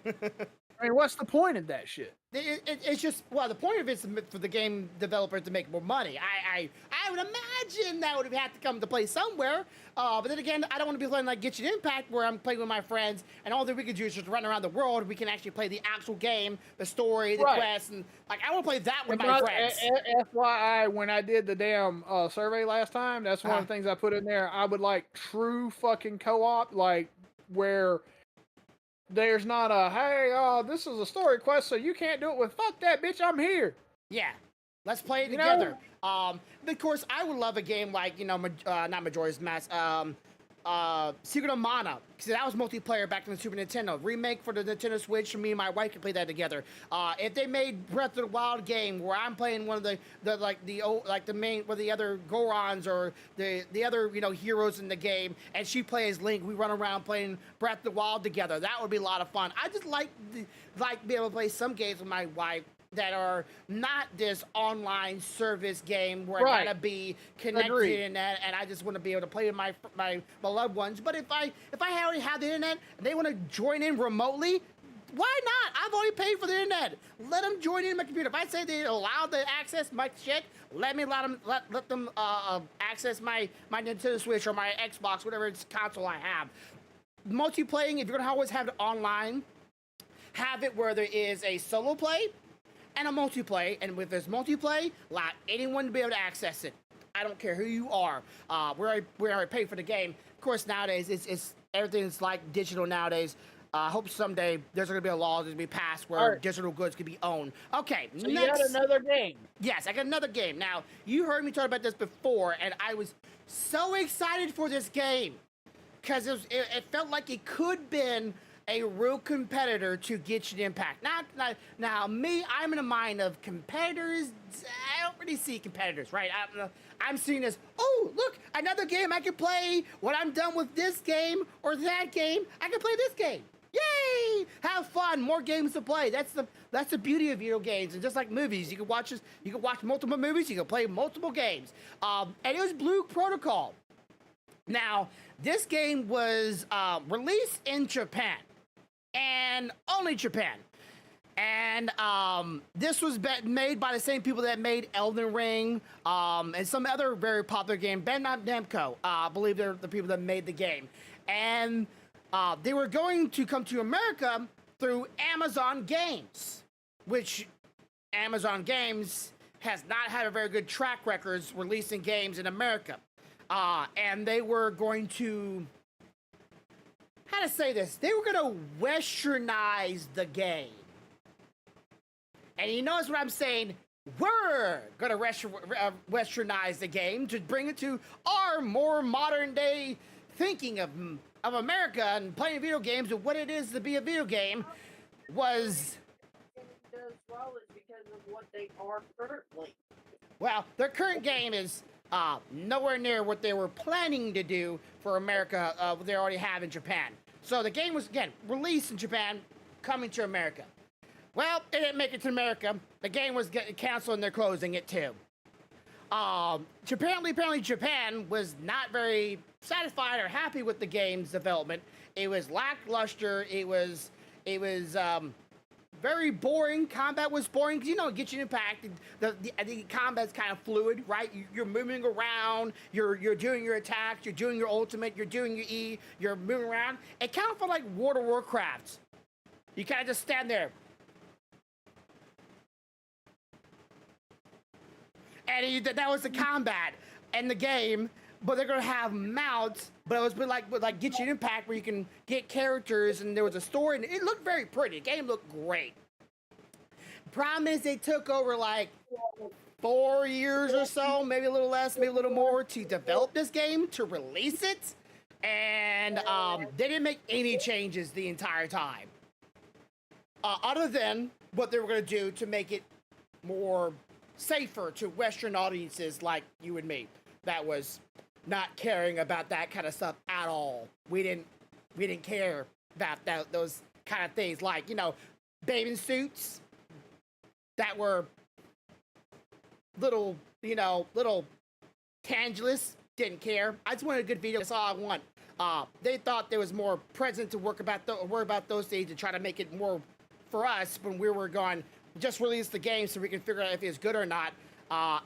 Speaker 3: I mean, what's the point of that shit?
Speaker 2: It's just, well, the point of it is for the game developer to make more money. I would imagine that would have to come to play somewhere. But then again, I don't want to be playing like Genshin Impact where I'm playing with my friends and all that we could do is just run around the world. We can actually play the actual game, the story, the quest, and like I want to play that with my friends.
Speaker 3: FYI, when I did the damn survey last time, that's one of the things I put in there. I would like true fucking co-op, like where there's not a, hey, this is a story quest, so you can't do it with, fuck that, bitch, I'm here.
Speaker 2: Yeah. Let's play it together. Of course, I would love a game like, not Majora's Mask, Secret of Mana. Because that was multiplayer back in the Super Nintendo. Remake for the Nintendo Switch, me and my wife could play that together. If they made Breath of the Wild game where I'm playing one of the main, or the other Gorons or the other, heroes in the game, and she plays Link, we run around playing Breath of the Wild together. That would be a lot of fun. I just like be able to play some games with my wife that are not this online service game where I gotta be connected to the internet, and I just want to be able to play with my loved ones. But if I already have the internet and they want to join in remotely, why not? I've already paid for the internet. Let them join in my computer. If I say they're allowed to access my shit, let them access my Nintendo Switch or my Xbox, whatever console I have. Multiplaying, if you're gonna always have it online, have it where there is a solo play and a multiplayer, and if there's multiplayer, allow anyone to be able to access it. I don't care who you are. We already paid for the game. Of course, nowadays it's everything's like digital nowadays. I hope someday there's going to be a law that's going to be passed where digital goods can be owned. Okay,
Speaker 3: so next. You got another game.
Speaker 2: Yes, I got another game. Now, you heard me talk about this before, and I was so excited for this game because it felt like it could have been a real competitor to Genshin Impact. Now, me, I'm in the mind of competitors. I don't really see competitors, right? I'm seeing this, oh, look, another game I can play when I'm done with this game or that game. I can play this game. Yay! Have fun, more games to play. That's the beauty of video games. And just like movies, you can watch multiple movies, you can play multiple games. And it was Blue Protocol. Now, this game was released in Japan. And only Japan. And this was made by the same people that made Elden Ring and some other very popular game. Bandai Namco, I believe they're the people that made the game. And they were going to come to America through Amazon Games, which Amazon Games has not had a very good track record releasing games in America. And they were going to... How to say this? They were going to westernize the game. And you notice what I'm saying? We're going to westernize the game to bring it to our more modern day thinking of America and playing video games and what it is to be a video game was...
Speaker 4: As well as because of what they are currently.
Speaker 2: Well, their current game is nowhere near what they were planning to do for America, what they already have in Japan. So the game was, again, released in Japan, coming to America. Well, it didn't make it to America. The game was getting canceled and they're closing it too. Apparently Japan was not very satisfied or happy with the game's development. It was lackluster. It was very boring. Combat was boring. Genshin Impact, the combat's kind of fluid, right? You're moving around, you're doing your attacks, you're doing your ultimate, you're doing your E, you're moving around. It kind of felt like World of Warcraft. You kind of just stand there. And that was the combat and the game. But they're gonna have mounts, but it was like Genshin Impact where you can get characters and there was a story and it looked very pretty. The game looked great. Problem is they took over like 4 years or so, maybe a little less, maybe a little more to develop this game, to release it. And they didn't make any changes the entire time. Other than what they were gonna do to make it more safer to Western audiences like you and me. That was not caring about that kind of stuff at all. We didn't care about those kind of things, like bathing suits that were little Tangelus didn't care. I just wanted a good video. That's all I want. They thought there was more present to worry about those days to try to make it more for us when we were going. Just release the game so we can figure out if it's good or not.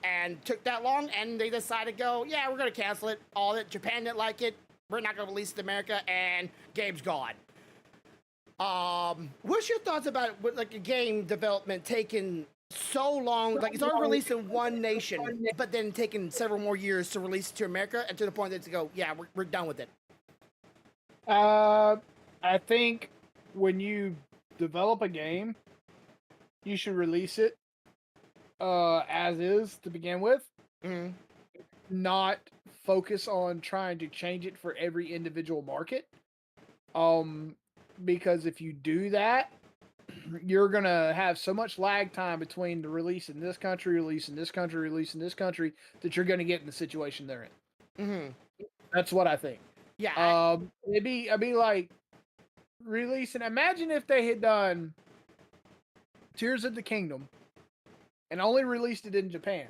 Speaker 2: And took that long, and they decided to go, yeah, we're gonna cancel it. All that Japan didn't like it. We're not gonna release it to America, and game's gone. What's your thoughts about like a game development taking so long? Like it's already released in one nation, but then taking several more years to release it to America, and to the point that to go, yeah, we're done with it.
Speaker 3: I think when you develop a game, you should release it as is to begin with.
Speaker 2: Mm-hmm.
Speaker 3: Not focus on trying to change it for every individual market. Because if you do that, you're gonna have so much lag time between the release in this country, release in this country, release in this country, that you're gonna get in the situation they're in.
Speaker 2: Mm-hmm.
Speaker 3: That's what I think.
Speaker 2: Yeah.
Speaker 3: It'd be like releasing. Imagine if they had done Tears of the Kingdom and only released it in Japan,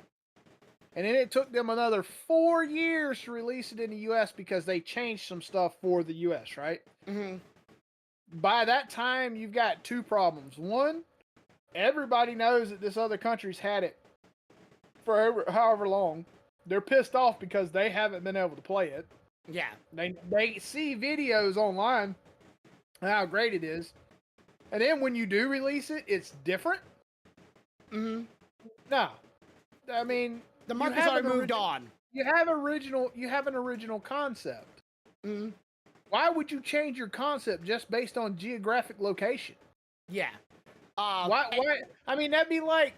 Speaker 3: and then it took them another 4 years to release it in the U.S. because they changed some stuff for the U.S. Right?
Speaker 2: Mm-hmm.
Speaker 3: By that time, you've got two problems. One, everybody knows that this other country's had it for however long. They're pissed off because they haven't been able to play it.
Speaker 2: Yeah.
Speaker 3: They see videos online how great it is, and then when you do release it, it's different.
Speaker 2: Mm-hmm.
Speaker 3: No, I mean
Speaker 2: The market's already moved on.
Speaker 3: You have an original concept.
Speaker 2: Mm-hmm.
Speaker 3: Why would you change your concept just based on geographic location?
Speaker 2: Yeah.
Speaker 3: Why? I mean, that'd be like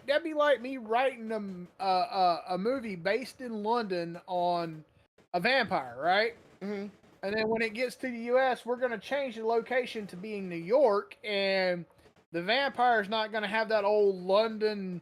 Speaker 3: me writing a movie based in London on a vampire, right?
Speaker 2: Mm-hmm.
Speaker 3: And then when it gets to the U.S., we're going to change the location to being New York, and the vampire's not going to have that old London,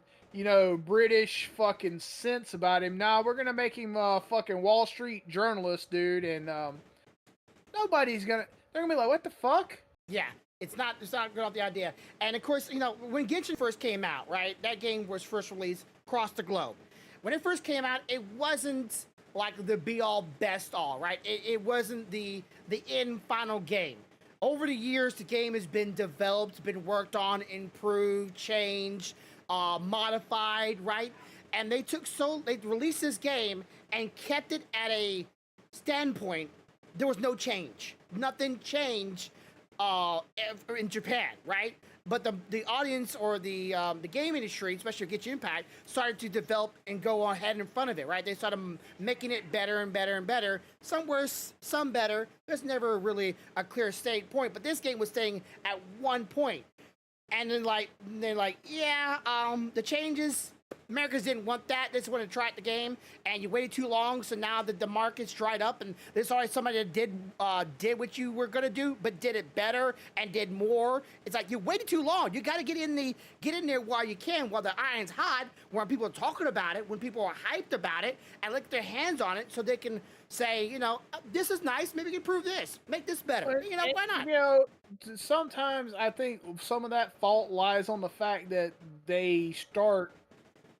Speaker 3: British fucking sense about him. Nah, we're going to make him a fucking Wall Street journalist, dude, and they're going to be like, what the fuck?
Speaker 2: Yeah. It's not good off the idea. And of course, when Genshin first came out, right? That game was first released across the globe. When it first came out, it wasn't like the be-all, best-all, right? It wasn't the end final game. Over the years, the game has been developed, been worked on, improved, changed, modified, right? And they released this game and kept it at a standpoint. There was no change. Nothing changed in Japan, right? But the audience or the game industry, especially Genshin Impact, started to develop and go ahead in front of it, right? They started making it better and better and better. Some worse, some better. There's never really a clear state point, but this game was staying at one point. And then they're like, yeah, the changes, Americans didn't want that. They just wanted to try out the game, and you waited too long, so now that the market's dried up, and there's already somebody that did what you were gonna do, but did it better and did more. It's like you waited too long. You got to get in there while you can, while the iron's hot, when people are talking about it, when people are hyped about it, and lick their hands on it, so they can say, this is nice. Maybe we can improve this, make this better. Why not?
Speaker 3: Sometimes I think some of that fault lies on the fact that they start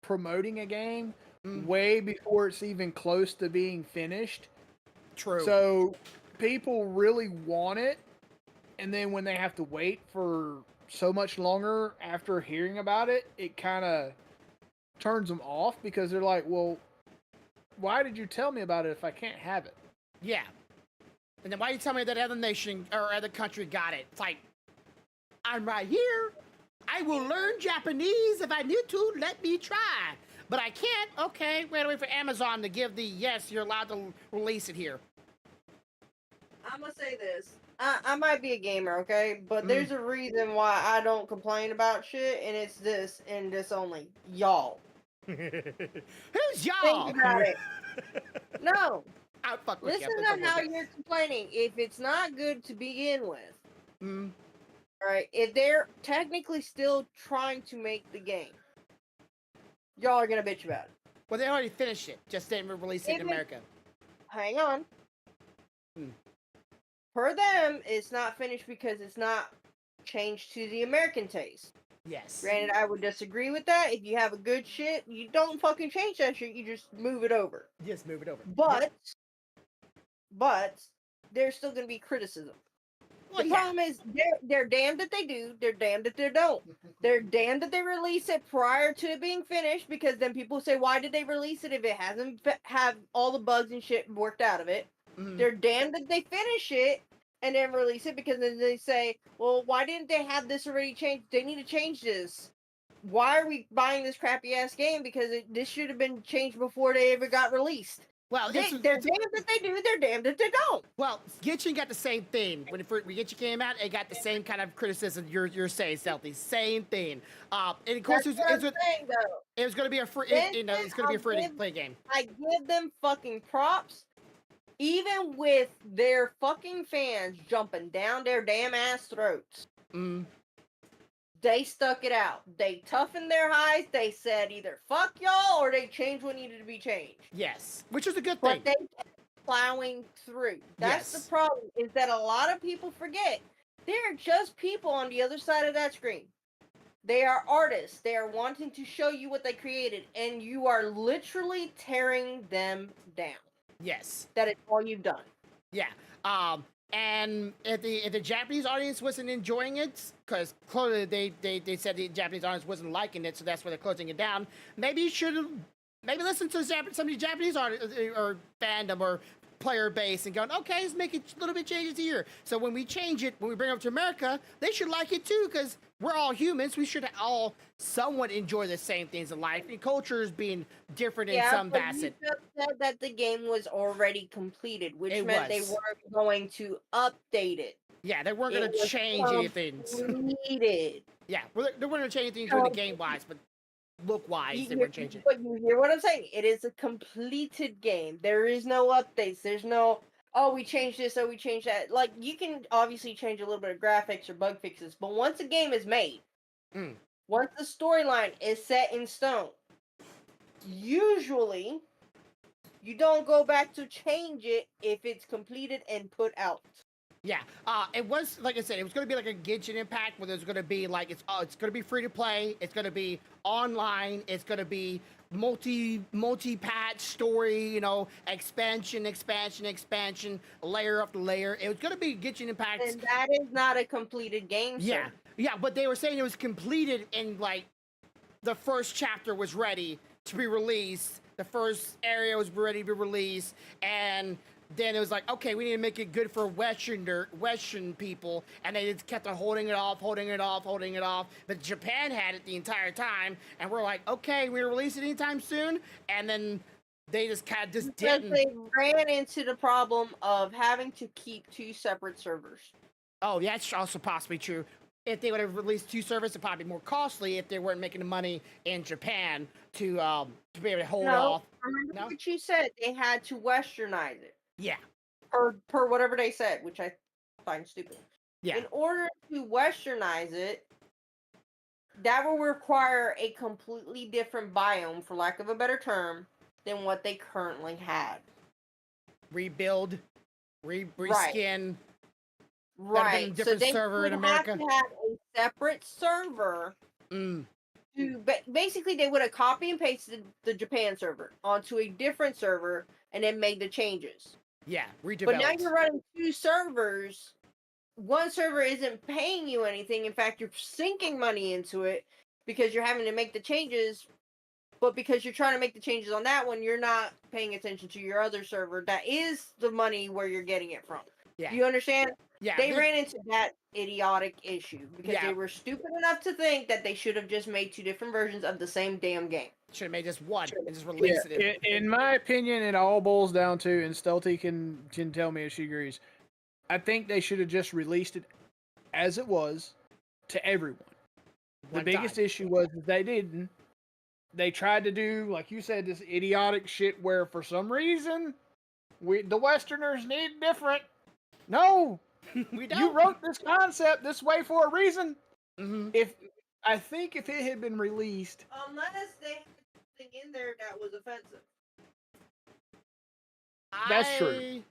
Speaker 3: promoting a game way before it's even close to being finished.
Speaker 2: True.
Speaker 3: So people really want it, and then when they have to wait for so much longer after hearing about it, it kind of turns them off because they're like, well, why did you tell me about it if I can't have it?
Speaker 2: Yeah. And then why you tell me that other nation or other country got it? It's like, I'm right here. I will learn Japanese if I need to. Let me try. But I can't. Okay, wait for Amazon to give the yes, you're allowed to release it here.
Speaker 4: I'm gonna say this. I might be a gamer, okay? But there's a reason why I don't complain about shit, and it's this and this only. Y'all.
Speaker 2: Who's y'all?
Speaker 4: Think about it. No.
Speaker 2: I fuck with
Speaker 4: Listen
Speaker 2: you.
Speaker 4: to how you're complaining. If it's not good to begin with,
Speaker 2: Mm.
Speaker 4: alright, if they're technically still trying to make the game, y'all are gonna bitch about it.
Speaker 2: Well, they already finished it. Just didn't release it in America.
Speaker 4: Hang on. For them, it's not finished because it's not changed to the American taste.
Speaker 2: Yes.
Speaker 4: Granted, I would disagree with that. If you have a good shit, you don't fucking change that shit. You just move it over.
Speaker 2: Just move it over.
Speaker 4: But there's still going to be criticism.
Speaker 2: Well,
Speaker 4: The
Speaker 2: yeah.
Speaker 4: problem is they're damned if they do, they're damned if they don't. They're damned if they release it prior to it being finished, because then people say, why did they release it if it hasn't have all the bugs and shit worked out of it?
Speaker 2: Mhm.
Speaker 4: They're damned if they finish it and then release it, because then they say, well, why didn't they have this already changed? They need to change this. Why are we buying this crappy ass game? Because this should have been changed before they ever got released.
Speaker 2: Well,
Speaker 4: They're damned if they do, they're damned if they don't.
Speaker 2: well, Genshin got the same thing. When Genshin came out, it got the same kind of criticism you're saying, Stealthy. Same thing. And of course,
Speaker 4: That's what I'm saying, though.
Speaker 2: it was going to be a free.
Speaker 4: Genshin,
Speaker 2: It's going to be a free to play game.
Speaker 4: I give them fucking props, even with their fucking fans jumping down their damn ass throats.
Speaker 2: Mm.
Speaker 4: They stuck it out. They toughened their highs. They said either fuck y'all or they changed what needed to be changed.
Speaker 2: Yes, which is a good thing.
Speaker 4: But they kept plowing through. That's
Speaker 2: Yes.
Speaker 4: the problem, is that a lot of people forget they're just people on the other side of that screen. They are artists. They are wanting to show you what they created, and you are literally tearing them down.
Speaker 2: Yes.
Speaker 4: That is all you've done.
Speaker 2: Yeah. And if the Japanese audience wasn't enjoying it, because clearly they said the Japanese audience wasn't liking it, so that's why they're closing it down. Maybe you should have listen to some of the Japanese or fandom or player base and going, okay, let's make a little bit changes here. So when we change it, when we bring it up to America, they should like it too, because we're all humans. We should all somewhat enjoy the same things in life. And cultures being different in some
Speaker 4: but
Speaker 2: facet.
Speaker 4: you just said that the game was already completed, which
Speaker 2: It
Speaker 4: meant they
Speaker 2: was.
Speaker 4: weren't going to update it.
Speaker 2: Yeah, they weren't going
Speaker 4: It
Speaker 2: to
Speaker 4: was
Speaker 2: change anything.
Speaker 4: Completed.
Speaker 2: Yeah, they weren't going to change anything to the game wise, but look wise, they weren't changing.
Speaker 4: But you hear what I'm saying? It is a completed game. There is no updates. There's no, oh, we changed this, oh, we changed that. Like, you can obviously change a little bit of graphics or bug fixes, but once a game is made, once the storyline is set in stone, usually you don't go back to change it if it's completed and put out.
Speaker 2: Yeah, it was, like I said, it was going to be like a Genshin Impact, where there's going to be like, it's going to be free to play, it's going to be online, it's going to be multi-patch story, expansion, layer after layer. It was going to be Genshin Impact.
Speaker 4: And that is not a completed game, sir.
Speaker 2: Yeah, but they were saying it was completed in, like, the first chapter was ready to be released, the first area was ready to be released, and then it was like, okay, we need to make it good for Western people, and they just kept on holding it off. But Japan had it the entire time, and we're like, okay, we release it anytime soon, and then they just kind of just
Speaker 4: Because
Speaker 2: didn't.
Speaker 4: they ran into the problem of having to keep two separate servers.
Speaker 2: Oh, yeah, that's also possibly true. If they would have released two servers, it'd probably be more costly if they weren't making the money in Japan to be able to hold off.
Speaker 4: Remember what you said? They had to Westernize it.
Speaker 2: Yeah.
Speaker 4: Per whatever they said, which I find stupid.
Speaker 2: Yeah.
Speaker 4: In order to Westernize it, that will require a completely different biome, for lack of a better term, than what they currently had.
Speaker 2: Rebuild, reskin.
Speaker 4: Right.
Speaker 2: Different
Speaker 4: so they
Speaker 2: server
Speaker 4: would
Speaker 2: in America.
Speaker 4: have to have a separate server. To basically, they would have copy and pasted the Japan server onto a different server and then made the changes.
Speaker 2: Yeah, redeveloped.
Speaker 4: But now you're running two servers. One server isn't paying you anything. In fact, you're sinking money into it because you're having to make the changes. But because you're trying to make the changes on that one, you're not paying attention to your other server. That is the money where you're getting it from.
Speaker 2: Yeah.
Speaker 4: Do you understand?
Speaker 2: Yeah.
Speaker 4: They ran into that idiotic issue because they were stupid enough to think that they should have just made two different versions of the same damn game.
Speaker 2: Should have made just one and just released it.
Speaker 3: In my opinion, it all boils down to, and Stelty can tell me if she agrees, I think they should have just released it as it was to everyone. The biggest issue was that they didn't. They tried to do, like you said, this idiotic shit where for some reason the Westerners need different. No,
Speaker 2: we don't.
Speaker 3: You wrote this concept this way for a reason.
Speaker 2: Mm-hmm.
Speaker 3: I think if it had been released,
Speaker 4: unless they had something in there that was offensive.
Speaker 3: That's true.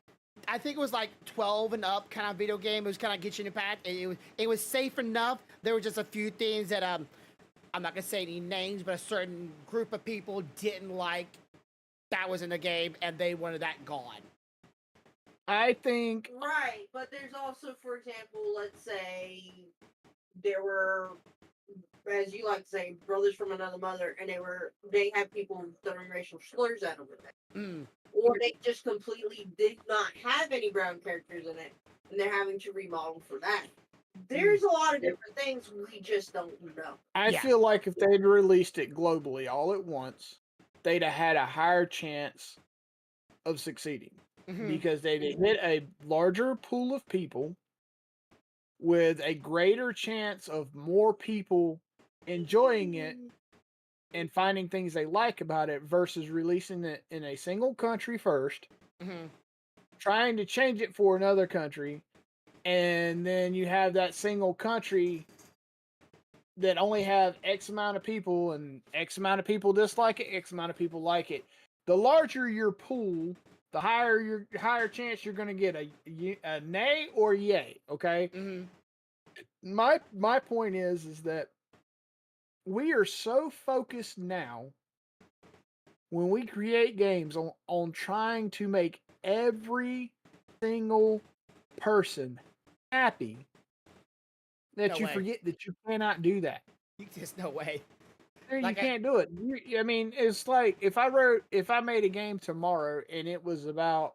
Speaker 2: I think it was like 12 and up kind of video game. It was kind of Genshin Impact. It was safe enough. There were just a few things that I'm not gonna say any names, but a certain group of people didn't like that was in the game, and they wanted that gone.
Speaker 3: I think
Speaker 4: Right, but there's also, for example, let's say there were, as you like to say, brothers from another mother, and they had people throwing racial slurs at them with it,
Speaker 2: Mm.
Speaker 4: or they just completely did not have any brown characters in it, and they're having to remodel for that. There's a lot of different things we just don't know.
Speaker 3: I
Speaker 2: Yeah.
Speaker 3: feel like if they'd released it globally all at once, they'd have had a higher chance of succeeding
Speaker 2: Mhm.
Speaker 3: because they'd hit a larger pool of people with a greater chance of more people enjoying it and finding things they like about it versus releasing it in a single country first,
Speaker 2: Mhm.
Speaker 3: trying to change it for another country, and then you have that single country that only have X amount of people and X amount of people dislike it, X amount of people like it. The larger your pool, the higher chance you're going to get a nay or yay. Okay.
Speaker 2: Mhm.
Speaker 3: My point is that we are so focused now when we create games on trying to make every single person happy that
Speaker 2: No
Speaker 3: you
Speaker 2: way.
Speaker 3: forget that you cannot do that.
Speaker 2: There's no way.
Speaker 3: You
Speaker 2: Like
Speaker 3: can't do it. I mean, it's like if I made a game tomorrow and it was about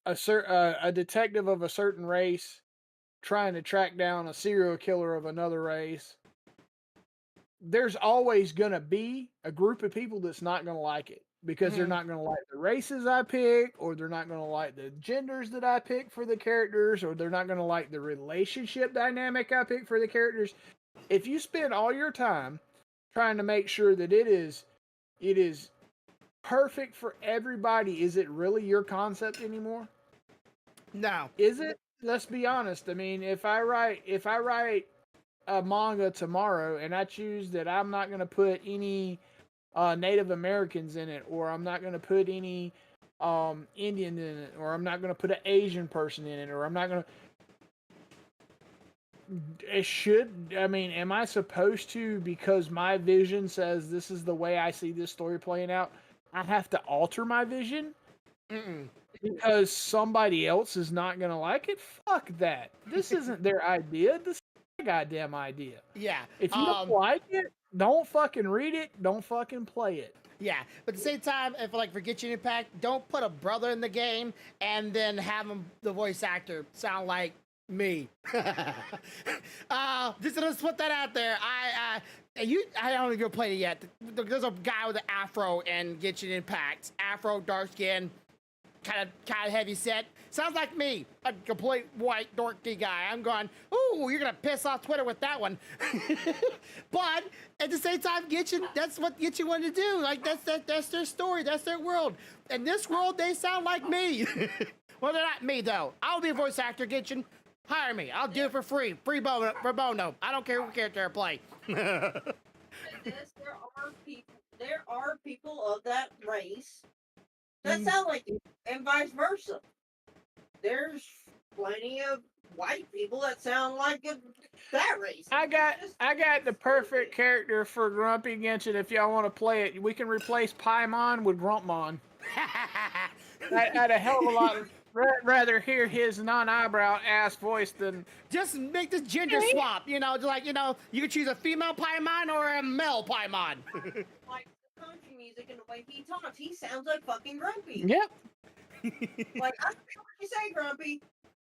Speaker 3: a detective of a certain race trying to track down a serial killer of another race, there's always going to be a group of people that's not going to like it because they're
Speaker 2: Mhm.
Speaker 3: not going to like the races I pick, or they're not going to like the genders that I pick for the characters, or they're not going to like the relationship dynamic I pick for the characters. If you spend all your time trying to make sure that it is perfect for everybody, is it really your concept anymore?
Speaker 2: No.
Speaker 3: Is it? Let's be honest. I mean, if I write a manga tomorrow and I choose that I'm not going to put any Native Americans in it, or I'm not going to put any Indian in it, or I'm not going to put an Asian person in it, or I'm not going to. It should. I mean, am I supposed to, because my vision says this is the way I see this story playing out, I have to alter my vision
Speaker 2: Mm-mm.
Speaker 3: because somebody else is not going to like it? Fuck that. This isn't their idea. This is my goddamn idea.
Speaker 2: Yeah.
Speaker 3: If you don't like it, don't fucking read it. Don't fucking play it.
Speaker 2: Yeah, but at the same time, if like for Genshin Impact, don't put a brother in the game and then have him, the voice actor, sound like me. Just to put that out there. I don't know if you've played it yet. There's a guy with an afro in Genshin Impact. Afro, dark skin, kind of heavy set. Sounds like me, a complete white dorky guy. I'm going, ooh, you're gonna piss off Twitter with that one. But at the same time, Genshin, that's what Genshin wanted to do. Like that's their story, that's their world. In this world, they sound like me. Well, they're not me though. I'll be a voice actor, Genshin. Hire me. I'll do it for free, free bono. I don't care what character I play.
Speaker 4: This, there are people of that race that sound like you, and vice versa. There's plenty of white people that sound like that race.
Speaker 3: I got the perfect character for Grumpy Genshin. If y'all want to play it, we can replace Paimon with Grumpmon. I'd a hell of a lot rather hear his non-eyebrow ass voice than
Speaker 2: just make the gender swap. You know, like you can choose a female Paimon or a male Paimon.
Speaker 4: Like the country music and the way he talks, he sounds like fucking Grumpy.
Speaker 3: Yep.
Speaker 4: Like I don't know what you say, Grumpy.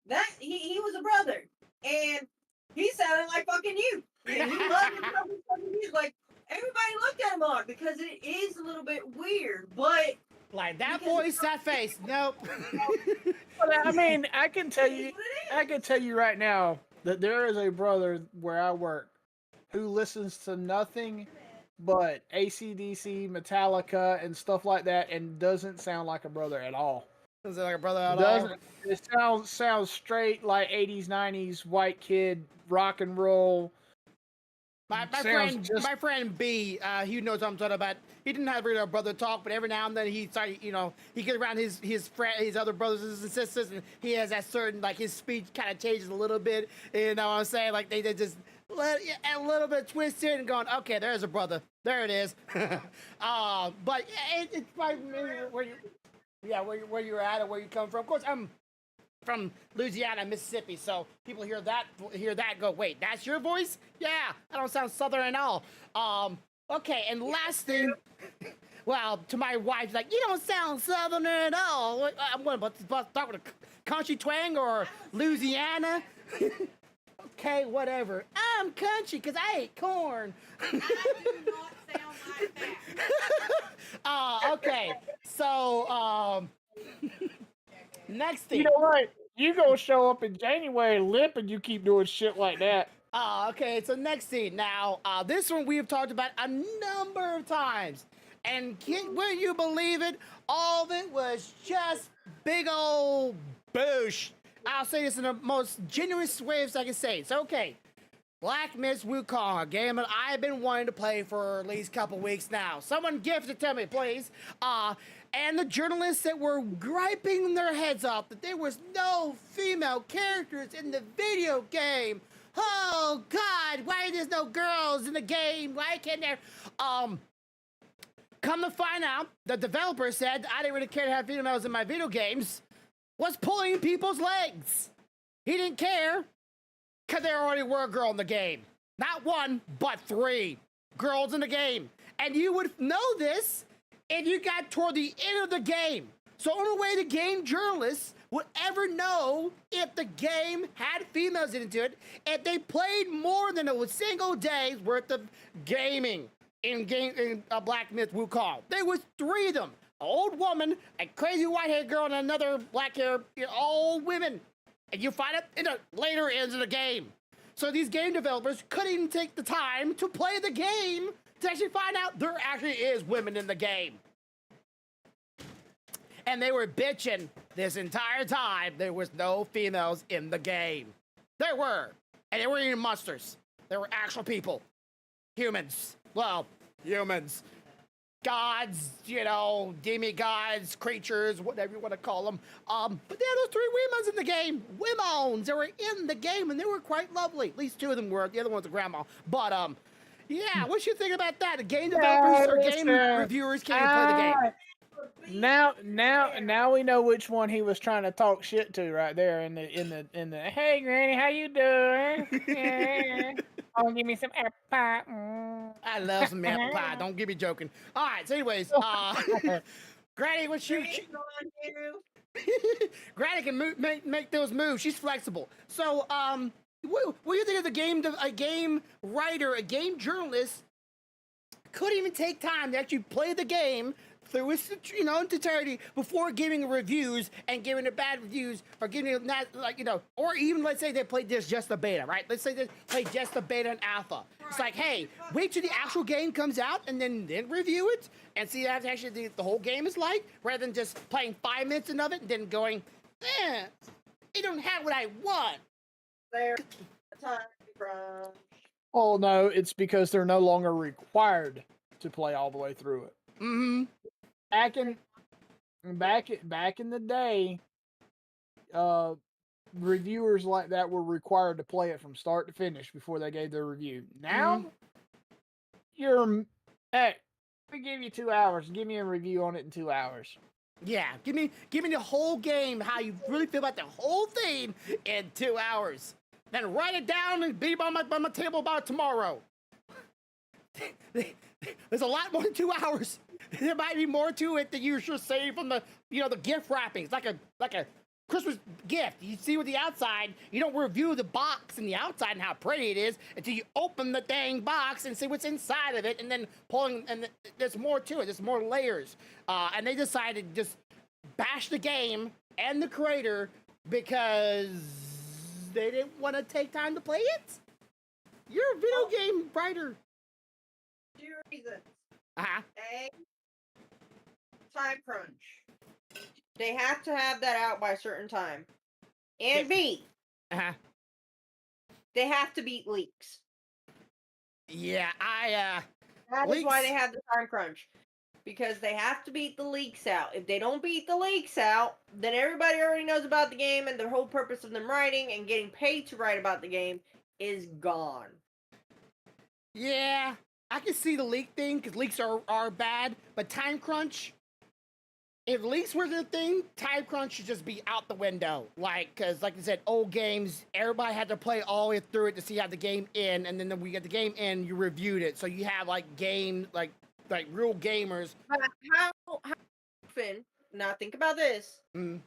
Speaker 4: That he was a brother, and he sounded like fucking you. And he loved fucking music. Like everybody looked at him odd because it is a little bit weird, but
Speaker 2: like that voice, that face, nope.
Speaker 3: But I mean, I can tell you right now that there is a brother where I work who listens to nothing but AC/DC, Metallica, and stuff like that, and doesn't sound like a brother at all.
Speaker 2: Doesn't like a brother at all.
Speaker 3: It sounds straight like 80s, 90s white kid rock and roll.
Speaker 2: My friend B, he knows what I'm talking about. He didn't have really a brother talk, but every now and then he started, he gets around his other brothers and sisters, and he has that certain, like his speech kind of changes a little bit. You know what I'm saying? Like they just a little bit twisted and going, okay, there's a brother. There it is. But it's probably where you, where you're at or where you come from. Of course, I'm from Louisiana, Mississippi, so people hear that go, wait, that's your voice? Yeah, I don't sound Southern at all. Okay, and last thing, well, to my wife, like, you don't sound Southern at all. I'm going to start with a country twang or Louisiana. Okay, whatever. I'm country because I ate corn.
Speaker 5: I do not sound like that.
Speaker 2: Okay, so, next thing.
Speaker 3: You know what? You gonna show up in January limping, you keep doing shit like that.
Speaker 2: Okay, so next scene. Now, this one we have talked about a number of times. And will you believe it? All of it was just big old boosh. I'll say this in the most genuine way as I can say. It's okay. Black Myth Wukong, a game that I've been wanting to play for at least a couple weeks now. Someone gift it to me, please. And the journalists that were griping their heads off that there was no female characters in the video game. Oh God, why there's no girls in the game? Why can't there? Come to find out, the developer said I didn't really care to have females in my video games. Was pulling people's legs. He didn't care, because there already were a girl in the game. Not one, but 3 girls in the game. And you would know this if you got toward the end of the game. So only way the game journalists would ever know if the game had females into it, if they played more than a single day's worth of gaming in Black Myth Wukong. There was 3 of them. An old woman, a crazy white-haired girl, and another black-haired, all women. And you find it in the later ends of the game. So these game developers couldn't even take the time to play the game to actually find out there actually is women in the game. And they were bitching this entire time there was no females in the game. There were. And they weren't even monsters. They were actual people. Humans. Well, humans. Gods, demigods, creatures, whatever you want to call them. But there are those 3 women in the game. Women. They were in the game, and they were quite lovely. At least 2 of them were. The other one's a grandma. But, yeah, what you think about that? The game developers or game reviewers can't even play the game.
Speaker 3: Now we know which one he was trying to talk shit to right there in the hey Granny, how you doing? Oh, give me some apple pie.
Speaker 2: I love some apple pie. Don't get me joking. All right. So, anyways, Granny, what Granny can make those moves. She's flexible. So, what do you think of a game writer, a game journalist couldn't even take time to actually play the game through its, entirety before giving reviews and giving it bad reviews or giving it not or even let's say they played this just the beta, right? Let's say they played just the beta and alpha. Right. It's like, hey, wait till the actual game comes out and then review it and see how actually the whole game is like, rather than just playing 5 minutes of it and then going, it don't have what I want.
Speaker 4: There, time crunch.
Speaker 3: Oh no, it's because they're no longer required to play all the way through it.
Speaker 2: Mm-hmm.
Speaker 3: Back in the day, reviewers like that were required to play it from start to finish before they gave their review. Now, hey, we give you 2 hours. Give me a review on it in 2 hours.
Speaker 2: Yeah, give me the whole game, how you really feel about the whole thing in 2 hours. Then write it down and be on my table about tomorrow. There's a lot more than 2 hours. There might be more to it that you should save from the gift wrappings, like a Christmas gift. You see with the outside, you don't review the box and the outside and how pretty it is until you open the dang box and see what's inside of it, and then there's more to it. There's more layers. And they decided to just bash the game and the creator because they didn't want to take time to play it. You're a video game writer.
Speaker 4: 2 reasons.
Speaker 2: Uh-huh.
Speaker 4: A, time crunch. They have to have that out by a certain time. And B,
Speaker 2: Uh-huh.
Speaker 4: they have to beat leaks.
Speaker 2: Yeah,
Speaker 4: That is why
Speaker 2: leaks.
Speaker 4: they have the time crunch. Because they have to beat the leaks out. If they don't beat the leaks out, then everybody already knows about the game, and the whole purpose of them writing and getting paid to write about the game is gone.
Speaker 2: Yeah, I can see the leak thing because leaks are bad, but time crunch. If leaks were the thing, time crunch should just be out the window. Because like I said, old games, everybody had to play all the way through it to see how the game end, and then when we get the game in, you reviewed it, so you have like real gamers.
Speaker 4: But how often? Now think about this.
Speaker 2: Mm.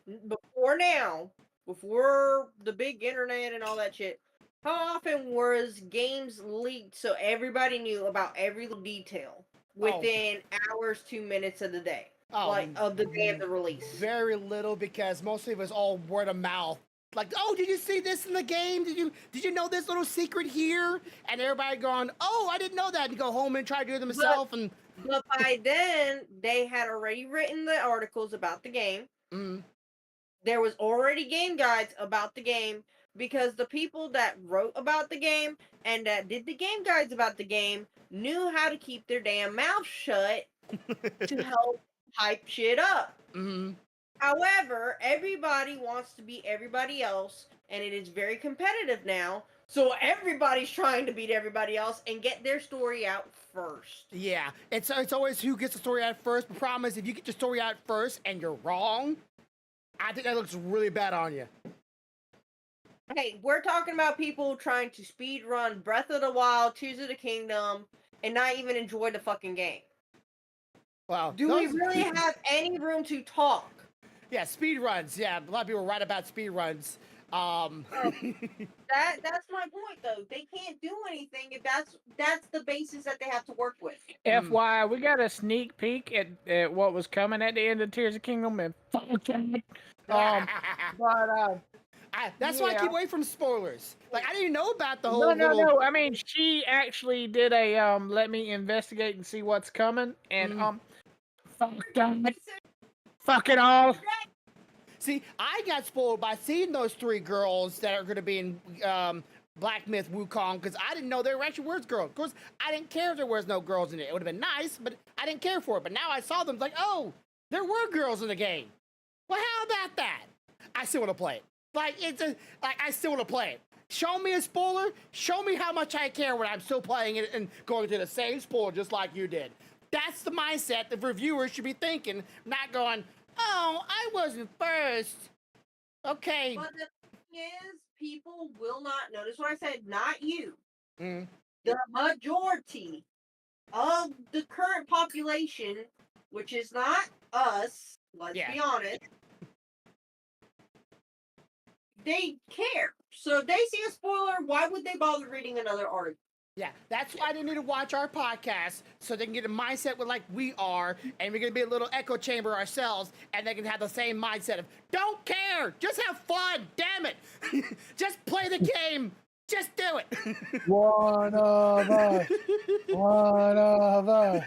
Speaker 4: Before the big internet and all that shit, how often was games leaked so everybody knew about every little detail within hours, 2 minutes of the day? Of the day of the release.
Speaker 2: Very little, because mostly it was all word of mouth. Like, oh, did you see this in the game? Did you know this little secret here? And everybody going, oh, I didn't know that. And go home and try to do it themselves.
Speaker 4: But by then, they had already written the articles about the game.
Speaker 2: Mm.
Speaker 4: There was already game guides about the game, because the people that wrote about the game and that did the game guides about the game knew how to keep their damn mouth shut to help hype shit up.
Speaker 2: Mm-hmm.
Speaker 4: However, everybody wants to beat everybody else, and it is very competitive now. So everybody's trying to beat everybody else and get their story out first.
Speaker 2: Yeah, it's always who gets the story out first. The problem is if you get your story out first and you're wrong, I think that looks really bad on you.
Speaker 4: Hey, we're talking about people trying to speed run Breath of the Wild, Tears of the Kingdom, and not even enjoy the fucking game.
Speaker 2: Wow.
Speaker 4: Do we really have any room to talk?
Speaker 2: Yeah, speed runs. Yeah, a lot of people write about speed runs.
Speaker 4: That's my point, though. They can't do anything if that's the basis that they have to work with.
Speaker 3: FYI, we got a sneak peek at what was coming at the end of Tears of Kingdom, and fuck it.
Speaker 2: That's why I keep away from spoilers. Like, I didn't even know about the whole.
Speaker 3: No. I mean, she actually did a let me investigate and see what's coming, and fuck it all.
Speaker 2: See, I got spoiled by seeing those 3 girls that are going to be in Black Myth Wukong, because I didn't know there were actually girls. Of course, I didn't care if there was no girls in it. It would have been nice, but I didn't care for it. But now I saw them, like, oh, there were girls in the game. Well, how about that? I still want to play it. I still want to play it. Show me a spoiler. Show me how much I care when I'm still playing it and going through the same spoiler just like you did. That's the mindset the reviewers should be thinking, not going, oh, I wasn't first. Okay.
Speaker 4: But the thing is, people will not notice what I said, not you.
Speaker 2: Mm.
Speaker 4: The majority of the current population, which is not us, let's be honest, they care. So if they see a spoiler, why would they bother reading another article?
Speaker 2: Yeah, that's why they need to watch our podcast, so they can get a mindset with like we are, and we're going to be a little echo chamber ourselves, and they can have the same mindset of, don't care, just have fun, damn it. Just play the game, just do it.
Speaker 3: One of us,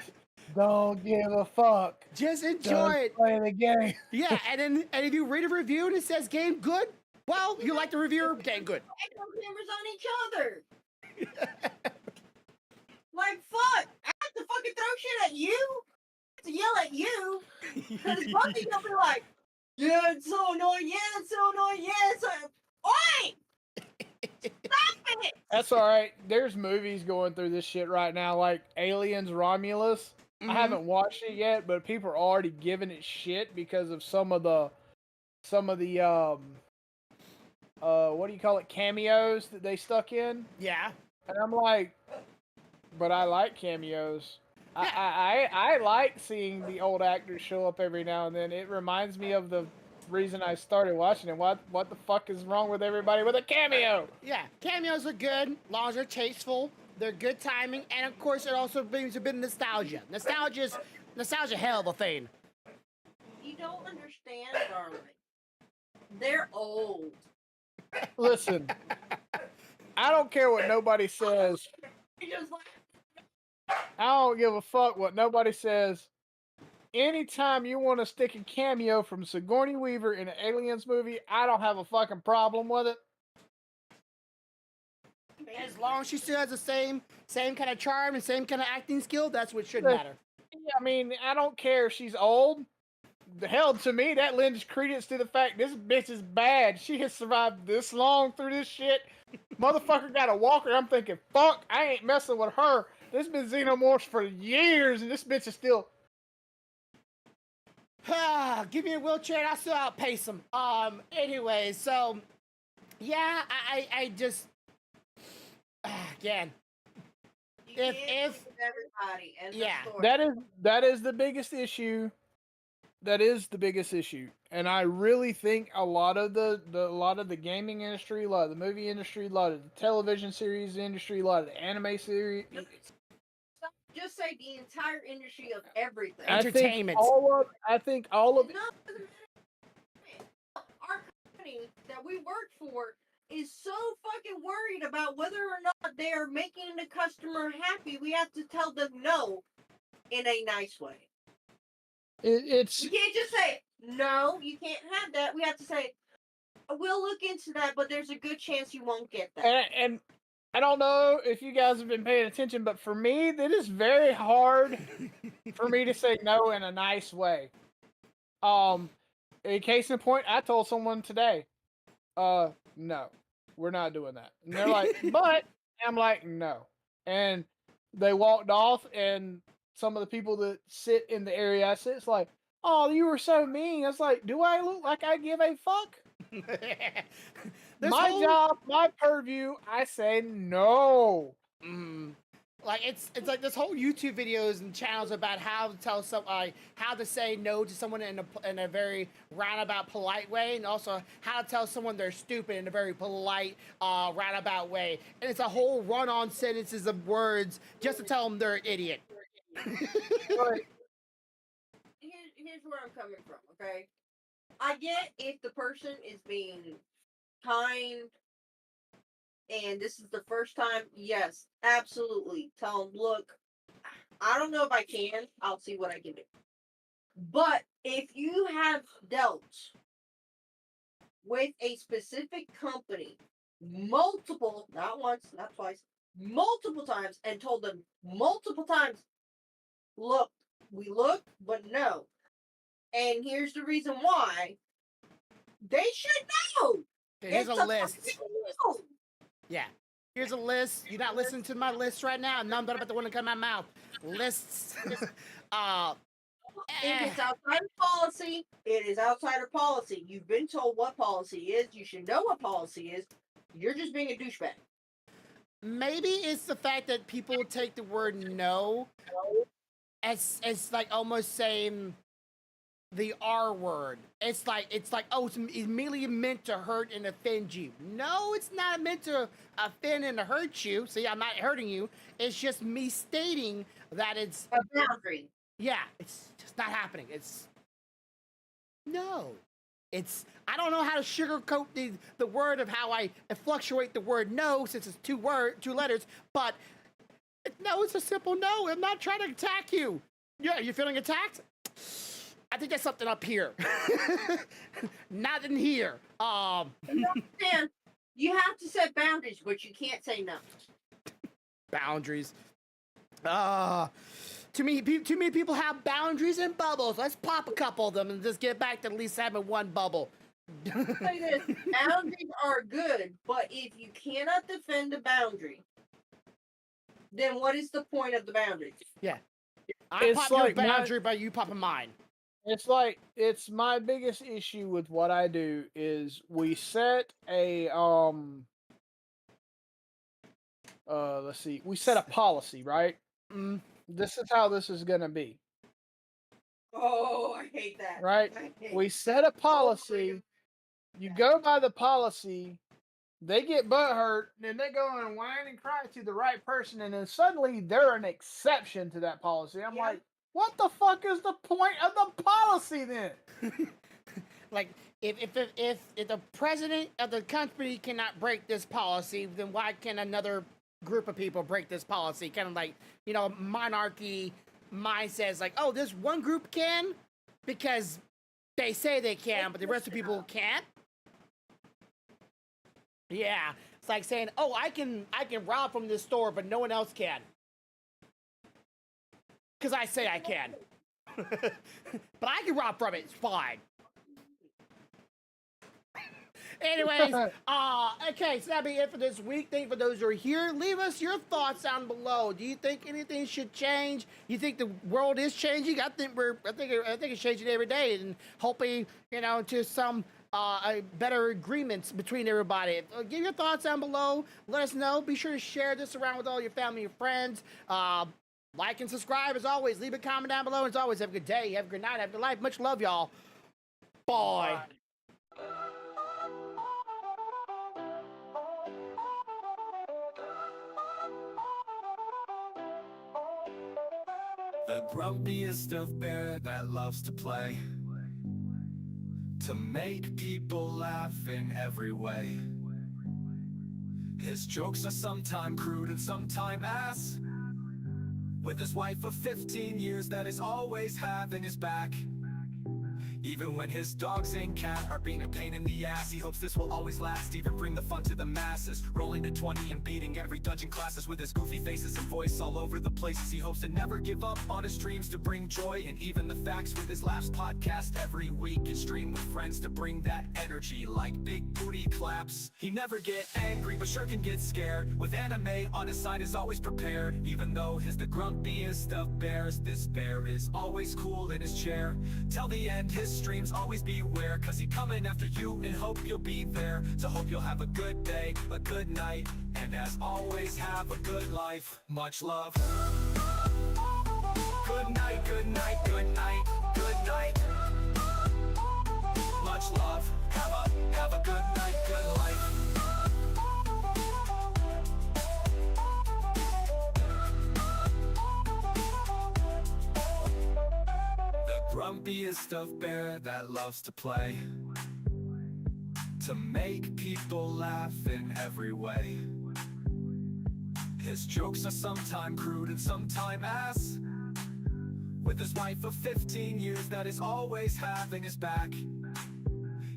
Speaker 3: don't give a fuck.
Speaker 2: Just enjoy it.
Speaker 3: Play the game.
Speaker 2: Yeah, and if you read a review and it says game good, well, you like the reviewer, game good.
Speaker 4: Echo chambers on each other. Like, fuck! I have to fucking throw shit at you? To yell at you? Because one thing you'll be like, yeah, it's so annoying, yeah, it's so annoying, yeah, it's so... Oi! Stop it!
Speaker 3: That's alright. There's movies going through this shit right now, like Aliens Romulus.
Speaker 2: Mm-hmm.
Speaker 3: I haven't watched it yet, but people are already giving it shit because of some of the what do you call it, cameos that they stuck in.
Speaker 2: Yeah.
Speaker 3: And I'm like, but I like cameos. I like seeing the old actors show up every now and then. It reminds me of the reason I started watching it. What the fuck is wrong with everybody with a cameo?
Speaker 2: Yeah, cameos are good, as long as they're tasteful. They're good timing, and of course, it also brings a bit of nostalgia. Nostalgia's hell of a thing.
Speaker 4: You don't understand, darling. They're old.
Speaker 3: Listen, I don't care what nobody says. I don't give a fuck what nobody says. Anytime you want to stick a cameo from Sigourney Weaver in an Aliens movie, I don't have a fucking problem with it.
Speaker 2: As long as she still has the same kind of charm and same kind of acting skill, that's what should matter.
Speaker 3: Yeah, I mean, I don't care if she's old. The hell, to me, that lends credence to the fact this bitch is bad. She has survived this long through this shit. Motherfucker got a walker. I'm thinking, fuck, I ain't messing with her. This been xenomorphs for years, and this bitch is still.
Speaker 2: Give me a wheelchair and I'll still outpace him. Anyway, so yeah, I just again.
Speaker 4: You
Speaker 2: If-
Speaker 4: can't
Speaker 2: if-
Speaker 4: please everybody. End of
Speaker 2: yeah.
Speaker 4: story.
Speaker 3: That is the biggest issue. That is the biggest issue, and I really think a lot of the gaming industry, a lot of the movie industry, a lot of the television series industry, a lot of the anime series.
Speaker 4: Just say the entire industry of everything.
Speaker 2: Entertainment.
Speaker 3: I think all of
Speaker 4: No, it doesn't matter. Our company that we work for is so fucking worried about whether or not they are making the customer happy. We have to tell them no in a nice way.
Speaker 3: it's
Speaker 4: You can't just say no. You can't have that. We have to say we'll look into that, but there's a good chance you won't get that.
Speaker 3: and I don't know if you guys have been paying attention, but for me, it is very hard for me to say no in a nice way. In case in point, I told someone today, no, we're not doing that. And they're like, but I'm like, no. And they walked off, and some of the people that sit in the area I sit, it's like, oh, you were so mean. I was like, do I look like I give a fuck? My job, my purview, I say no.
Speaker 2: Like it's like this whole YouTube videos and channels about how to tell how to say no to someone in a very roundabout, polite way, and also how to tell someone they're stupid in a very polite, roundabout way. And it's a whole run-on sentences of words just to tell them they're an idiot.
Speaker 4: Here's where I'm coming from, okay? I get if the person is being kind and this is the first time, yes, absolutely. Tell them, look, I don't know if I can. I'll see what I can do. But if you have dealt with a specific company multiple, not once, not twice, multiple times, and told them multiple times, look, we look, but no. And here's the reason why. They should know.
Speaker 2: Here's
Speaker 4: It's
Speaker 2: a list.
Speaker 4: fucking no.
Speaker 2: Yeah. Here's a list. You're not listening to my list right now. None but the one that come out of my mouth. Lists.
Speaker 4: If it's outside of policy, it is outside of policy. You've been told what policy is. You should know what policy is. You're just being a douchebag.
Speaker 2: Maybe it's the fact that people take the word no as like almost saying the R word. It's like oh, it's immediately meant to hurt and offend you. No, it's not meant to offend and to hurt you. See, I'm not hurting you. It's just me stating that it's
Speaker 4: A boundary.
Speaker 2: yeah, it's just not happening. It's no. It's I don't know how to sugarcoat the word of how I fluctuate the word no since it's two letters, but no, it's a simple no. I'm not trying to attack you. Yeah, you feeling attacked? I think there's something up here. Not in here.
Speaker 4: Understand, you have to set boundaries, but you can't say no.
Speaker 2: Boundaries. Too many people have boundaries and bubbles. Let's pop a couple of them and just get back to at least having one bubble.
Speaker 4: Say this, boundaries are good, but if you cannot defend a boundary, then what is the point of the boundary?
Speaker 2: Yeah. I
Speaker 3: It's
Speaker 2: pop
Speaker 3: like
Speaker 2: your boundary, but you popping mine.
Speaker 3: It's like it's my biggest issue with what I do is we set a let's see, we set a policy, right? This is how this is gonna be,
Speaker 4: Oh, I hate that.
Speaker 3: right?
Speaker 4: I hate
Speaker 3: We set a policy. You go by the policy. They get butthurt, then they go and whine and cry to the right person, and then suddenly they're an exception to that policy. I'm
Speaker 4: Yeah.
Speaker 3: like, what the fuck is the point of the policy then?
Speaker 2: Like, if the president of the country cannot break this policy, then why can another group of people break this policy? Kind of like, monarchy mindset is like, oh, this one group can because they say they can, but the rest of the people can't. Yeah, it's like saying, oh, I can rob from this store, but no one else can. Because I say I can. But I can rob from it, it's fine. Anyways, okay, so that'll be it for this week. Thank you for those who are here. Leave us your thoughts down below. Do you think anything should change? You think the world is changing? I think it's changing every day, and hoping to some better agreements between everybody. Give your thoughts down below. Let us know. Be sure to share this around with all your family and friends. Like and subscribe as always. Leave a comment down below. As always, have a good day. Have a good night. Have a good life. Much love, y'all. Bye.
Speaker 1: The grumpiest of bear that loves to play, to make people laugh in every way. His jokes are sometime crude and sometime ass, with his wife of 15 years that is always having his back. Even when his dogs and cat are being a pain in the ass, he hopes this will always last, even bring the fun to the masses. Rolling to 20 and beating every dungeon classes, with his goofy faces and voice all over the places. He hopes to never give up on his dreams to bring joy and even the facts, with his laughs podcast every week, and stream with friends to bring that energy like big booty claps. He never get angry but sure can get scared, with anime on his side is always prepared. Even though he's the grumpiest of bears, this bear is always cool in his chair. Till the end his streams always beware, cause he coming after you and hope you'll be there. So hope you'll have a good day, a good night, and as always have a good life. Much love. Good night, good night, good night, good night. Much love. Have a good night, good life. Grumpiest of bear that loves to play, to make people laugh in every way. His jokes are sometime crude and sometime ass, with his wife of 15 years that is always having his back.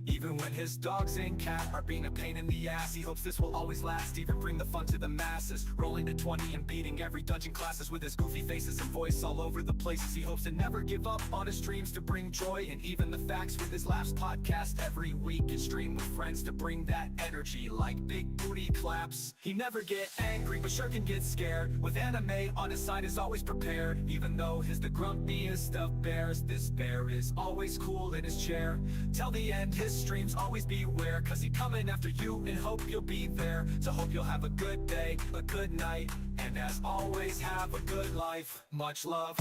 Speaker 1: Even when his dogs and cat are being a pain in the ass, he hopes this will always last, even bring the fun to the masses. Rolling to 20 and beating every dungeon classes, with his goofy faces and voice all over the places. He hopes to never give up on his dreams to bring joy and even the facts, with his laughs podcast every week, and stream with friends to bring that energy like big booty claps. He never get angry but sure can get scared, with anime on his side is always prepared. Even though he's the grumpiest of bears, this bear is always cool in his chair. Till the end his streams always beware, cause he coming after you and hope you'll be there. So hope you'll have a good day, a good night, and as always have a good life. Much love.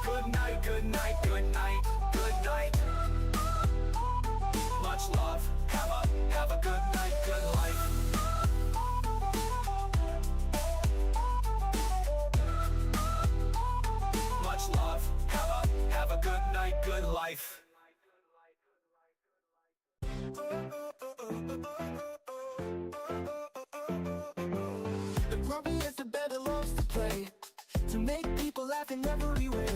Speaker 1: Good night, good night, good night, good night. Much love. Have a good night, good life. Much love. Have a good night, good life.
Speaker 6: The grumpiest of bear that loves to play, to make people laugh in every way.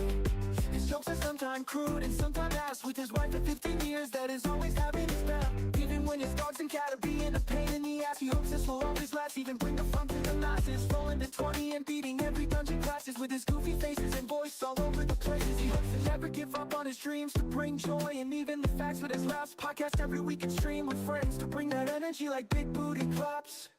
Speaker 6: His jokes are sometimes crude and sometimes ass, with his wife of 15 years that is always having his back. Even when his dogs and cat are being a pain in the ass, he hopes this will always last, even bring the fun to the masses. Rolling to 20 and beating every dungeon classes, with his goofy faces and voice all over the places. He hopes to never give up on his dreams to bring joy and even the facts, with his last podcast every week, and stream with friends to bring that energy like big booty claps.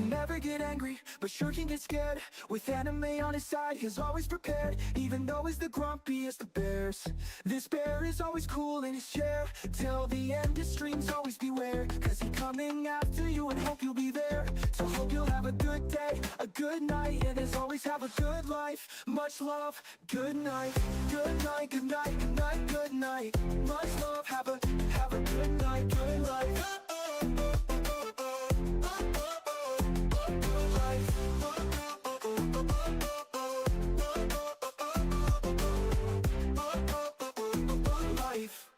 Speaker 6: Never get angry, but sure can get scared. With anime on his side, he's always prepared. Even though he's the grumpiest of bears, this bear is always cool in his chair. Till the end his streams always beware, cause he's coming after you and hope you'll be there. So hope you'll have a good day, a good night, and as always have a good life. Much love, good night, good night, good night.